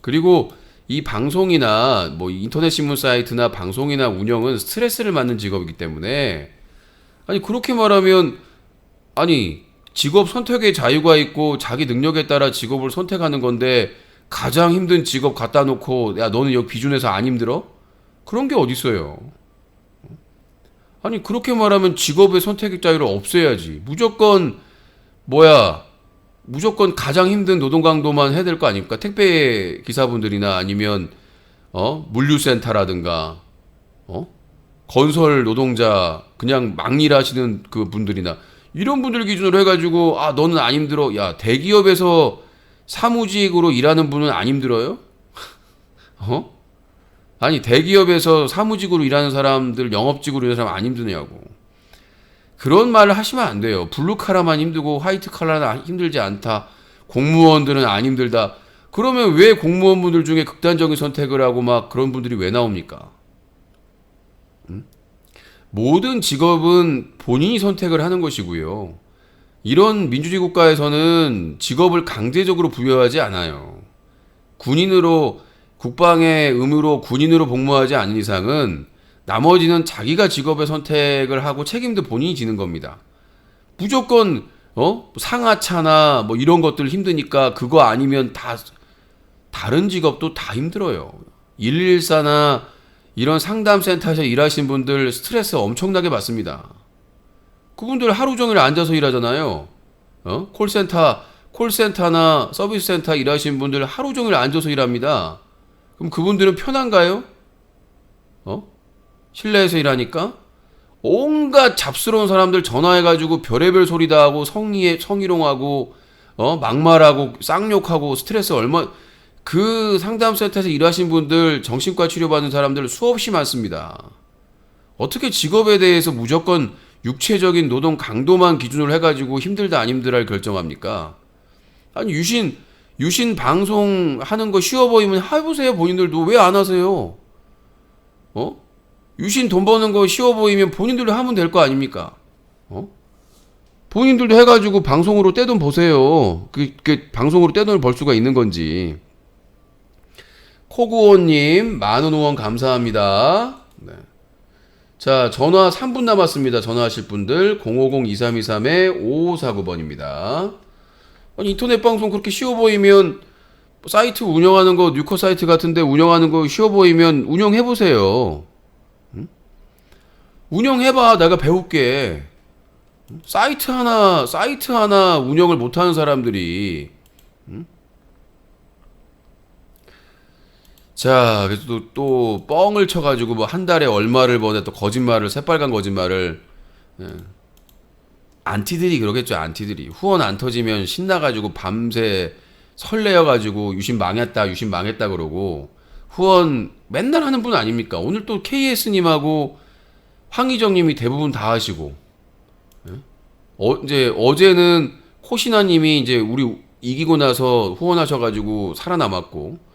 그리고 이 방송이나 뭐 인터넷 신문 사이트나 방송이나 운영은 스트레스를 받는 직업이기 때문에 아니 그렇게 말하면 아니 직업 선택의 자유가 있고 자기 능력에 따라 직업을 선택하는 건데 가장 힘든 직업 갖다 놓고 야 너는 여기 비준해서 안 힘들어? 그런 게 어딨어요. 아니 그렇게 말하면 직업의 선택의 자유를 없애야지. 무조건 가장 힘든 노동 강도만 해야 될 거 아닙니까? 택배 기사분들이나 아니면 물류센터라든가 건설 노동자 그냥 막 일하시는 그 분들이나 이런 분들 기준으로 해가지고 너는 안 힘들어. 야 대기업에서 사무직으로 일하는 분은 안 힘들어요? 아니 대기업에서 사무직으로 일하는 사람들 영업직으로 일하는 사람 안 힘드냐고. 그런 말을 하시면 안 돼요. 블루칼라만 힘들고 화이트 칼라는 힘들지 않다. 공무원들은 안 힘들다. 그러면 왜 공무원분들 중에 극단적인 선택을 하고 막 그런 분들이 왜 나옵니까? 모든 직업은 본인이 선택을 하는 것이고요. 이런 민주주의 국가에서는 직업을 강제적으로 부여하지 않아요. 국방의 의무로 군인으로 복무하지 않는 이상은 나머지는 자기가 직업의 선택을 하고 책임도 본인이 지는 겁니다. 무조건 상하차나 뭐 이런 것들 힘드니까 그거 아니면 다른 직업도 다 힘들어요. 114나 이런 상담센터에서 일하시는 분들 스트레스 엄청나게 받습니다. 그분들 하루 종일 앉아서 일하잖아요. 콜센터나 서비스 센터 일하시는 분들 하루 종일 앉아서 일합니다. 그럼 그분들은 편한가요? 실내에서 일하니까? 온갖 잡스러운 사람들 전화해가지고 별의별 소리 다 하고 성희롱하고 막말하고 쌍욕하고 스트레스 그 상담센터에서 일하신 분들 정신과 치료받는 사람들 수없이 많습니다. 어떻게 직업에 대해서 무조건 육체적인 노동 강도만 기준으로 해가지고 힘들다 안 힘들다를 결정합니까? 아니 유신 방송 하는 거 쉬워 보이면 해보세요. 본인들도 왜 안 하세요? 유신 돈 버는 거 쉬워 보이면 본인들도 하면 될 거 아닙니까? 본인들도 해가지고 방송으로 떼돈 보세요. 그 방송으로 떼돈을 벌 수가 있는 건지. 코구호님 10,000원 후원 감사합니다. 네. 자, 전화 3분 남았습니다. 전화하실 분들 050-2323-5549번입니다. 아니, 인터넷 방송 그렇게 쉬워 보이면 사이트 운영하는 거 뉴커 사이트 같은데 운영하는 거 쉬워 보이면 운영해보세요. 응? 운영해봐. 내가 배울게. 사이트 하나 운영을 못하는 사람들이. 응? 자, 그래서 또 뻥을 쳐가지고 뭐 한 달에 얼마를 버네 또 거짓말을 새빨간 거짓말을. 예. 안티들이 그러겠죠. 안티들이 후원 안 터지면 신나가지고 밤새 설레어가지고 유신 망했다 그러고 후원 맨날 하는 분 아닙니까? 오늘 또 KS님하고 황희정님이 대부분 다 하시고, 예? 이제 어제는 코시나님이 이제 우리 이기고 나서 후원하셔가지고 살아남았고,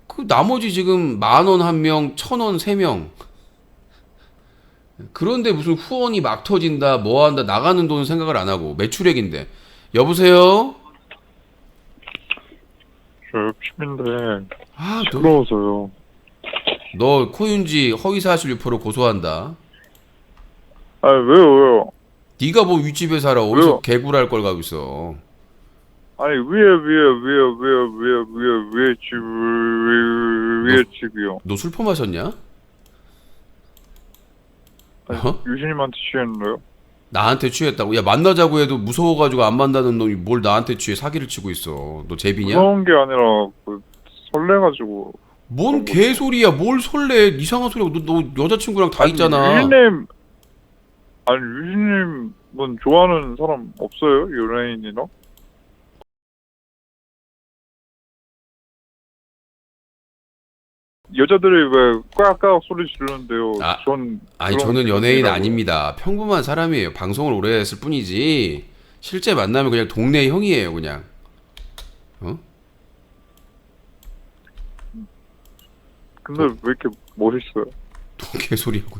그 나머지 지금 10,000원 1명, 1,000원 3명. 그런데 무슨 후원이 막 터진다, 뭐 한다, 나가는 돈 생각을 안 하고 매출액인데. 여보세요? 저 피민데 아, 시끄러워서요. 너 코윤지 허위사실 유포로 고소한다. 아 왜요? 네가 뭐 윗집에 살아. 어디서 개구랄 걸 가고 있어. 아니 위에 집이요. 너 술 퍼마셨냐? 유신님한테 취했나요? 나한테 취했다고? 야, 만나자고 해도 무서워가지고 안 만나는 놈이 뭘 나한테 취해 사기를 치고 있어. 너 제비냐? 무서운 게 아니라 설레가지고. 뭔 개소리야. 뭘 설레. 이상한 소리하고. 너 여자친구랑 다 있잖아. 유신님은 좋아하는 사람 없어요? 연예인이나? 여자들이 왜 꽉꽉 소리 지르는데요? 저는 연예인 아닙니다. 평범한 사람이에요. 방송을 오래 했을 뿐이지. 실제 만나면 그냥 동네 형이에요, 그냥. 근데 왜 이렇게 멋있어요? 또 개소리하고.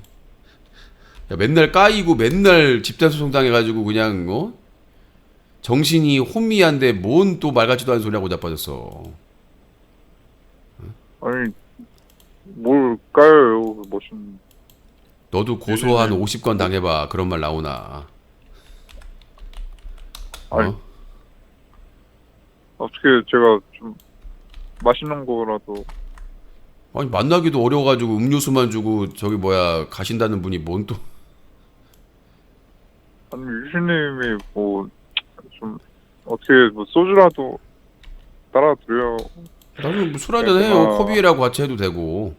야, 맨날 까이고 맨날 집단소송 당해가지고 그냥 정신이 혼미한데 뭔 또 말 같지도 않은 소리하고 자빠졌어. 아니 뭘 까요? 멋있는. 너도 고소 한 50건 당해봐. 그런 말 나오나. 아니 어떻게 제가 좀 맛있는 거라도. 아니 만나기도 어려워가지고 음료수만 주고 저기 가신다는 분이 뭔 또. 아니 유신님이 뭐 좀 어떻게 뭐 소주라도 따라드려요. 나는 뭐 술 한잔 해요. 코비라고 같이 해도 되고.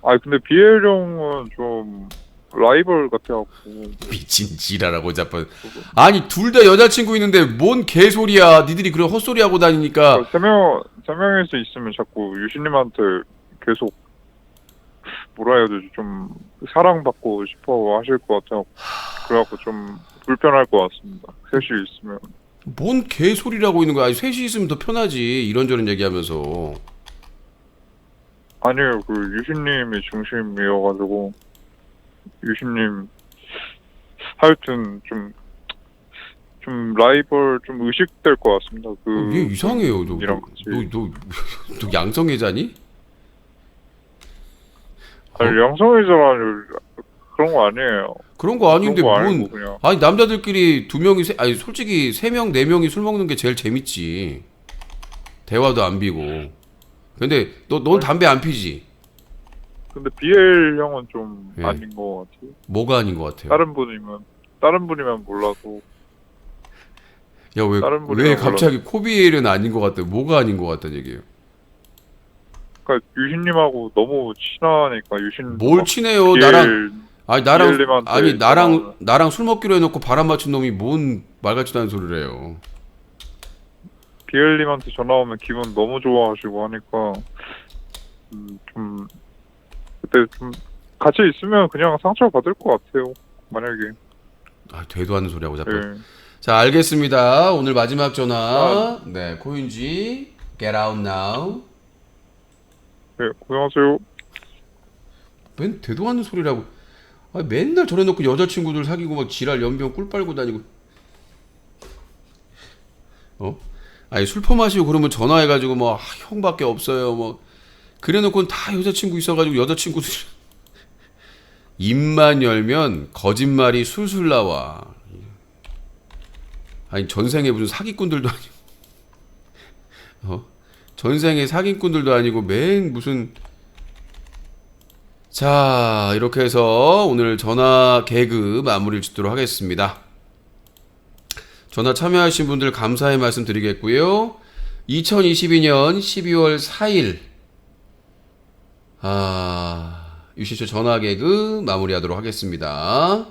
아니 근데 비엘 형은 좀 라이벌 같아갖고. 미친 지랄하고 자빠. 아니 둘 다 여자친구 있는데 뭔 개소리야. 니들이 그런 헛소리 하고 다니니까. 세 명에서 있으면 자꾸 유신님한테 계속 뭐라 해야 되지, 좀 사랑받고 싶어 하실 것 같아요. 그래갖고 좀 불편할 것 같습니다. 셋이 있으면. 뭔 개소리라고 있는 거야. 아니, 셋이 있으면 더 편하지. 이런저런 얘기하면서. 아니에요. 그 유신님이 중심이어가지고 유신님 하여튼 좀 라이벌 좀 의식될 것 같습니다. 얘 이상해요. 너 양성애자니? 아니 양성애자라니 그런 거 아니에요. 그런 거 아닌데 그냥. 아니 남자들끼리 아니 솔직히 3명 4명이 술 먹는 게 제일 재밌지. 대화도 안 비고. 근데 넌 담배 안 피지? 근데 비엘 형은 좀 아닌 것 같아요. 뭐가 아닌 것 같아요? 다른 분이면 몰라도. 야, 왜 갑자기 코비엘은 아닌 것 같아? 뭐가 아닌 것 같다는 얘기예요? 그러니까 유신님하고 너무 친하니까 유신. 뭘 친해요? 나랑 술 먹기로 해놓고 바람 맞춘 놈이 뭔 말같지도 않은 소리를 해요. 비엘님한테 전화 오면 기분 너무 좋아하시고 하니까 좀 그때 좀 같이 있으면 그냥 상처 받을 것 같아요. 만약에. 되도 않는 소리하고 자꾸. 자, 알겠습니다. 오늘 마지막 전화. 네, 코윤지. Get out now. 네, 고생하세요. 맨 되도 않는 소리라고. 아, 맨날 저래놓고 여자친구들 사귀고 막 지랄 연병 꿀 빨고 다니고. 아니 술퍼 마시고 그러면 전화해가지고 뭐 형밖에 없어요 뭐 그래놓고는 다 여자친구 있어가지고 여자친구들 입만 열면 거짓말이 술술 나와. 아니 전생에 무슨 사기꾼들도 아니고 전생에 사기꾼들도 아니고 맨 무슨. 자, 이렇게 해서 오늘 전화 개그 마무리를 짓도록 하겠습니다. 전화 참여하신 분들 감사의 말씀 드리겠고요. 2022년 12월 4일 유시쇼 전화 개그 마무리하도록 하겠습니다.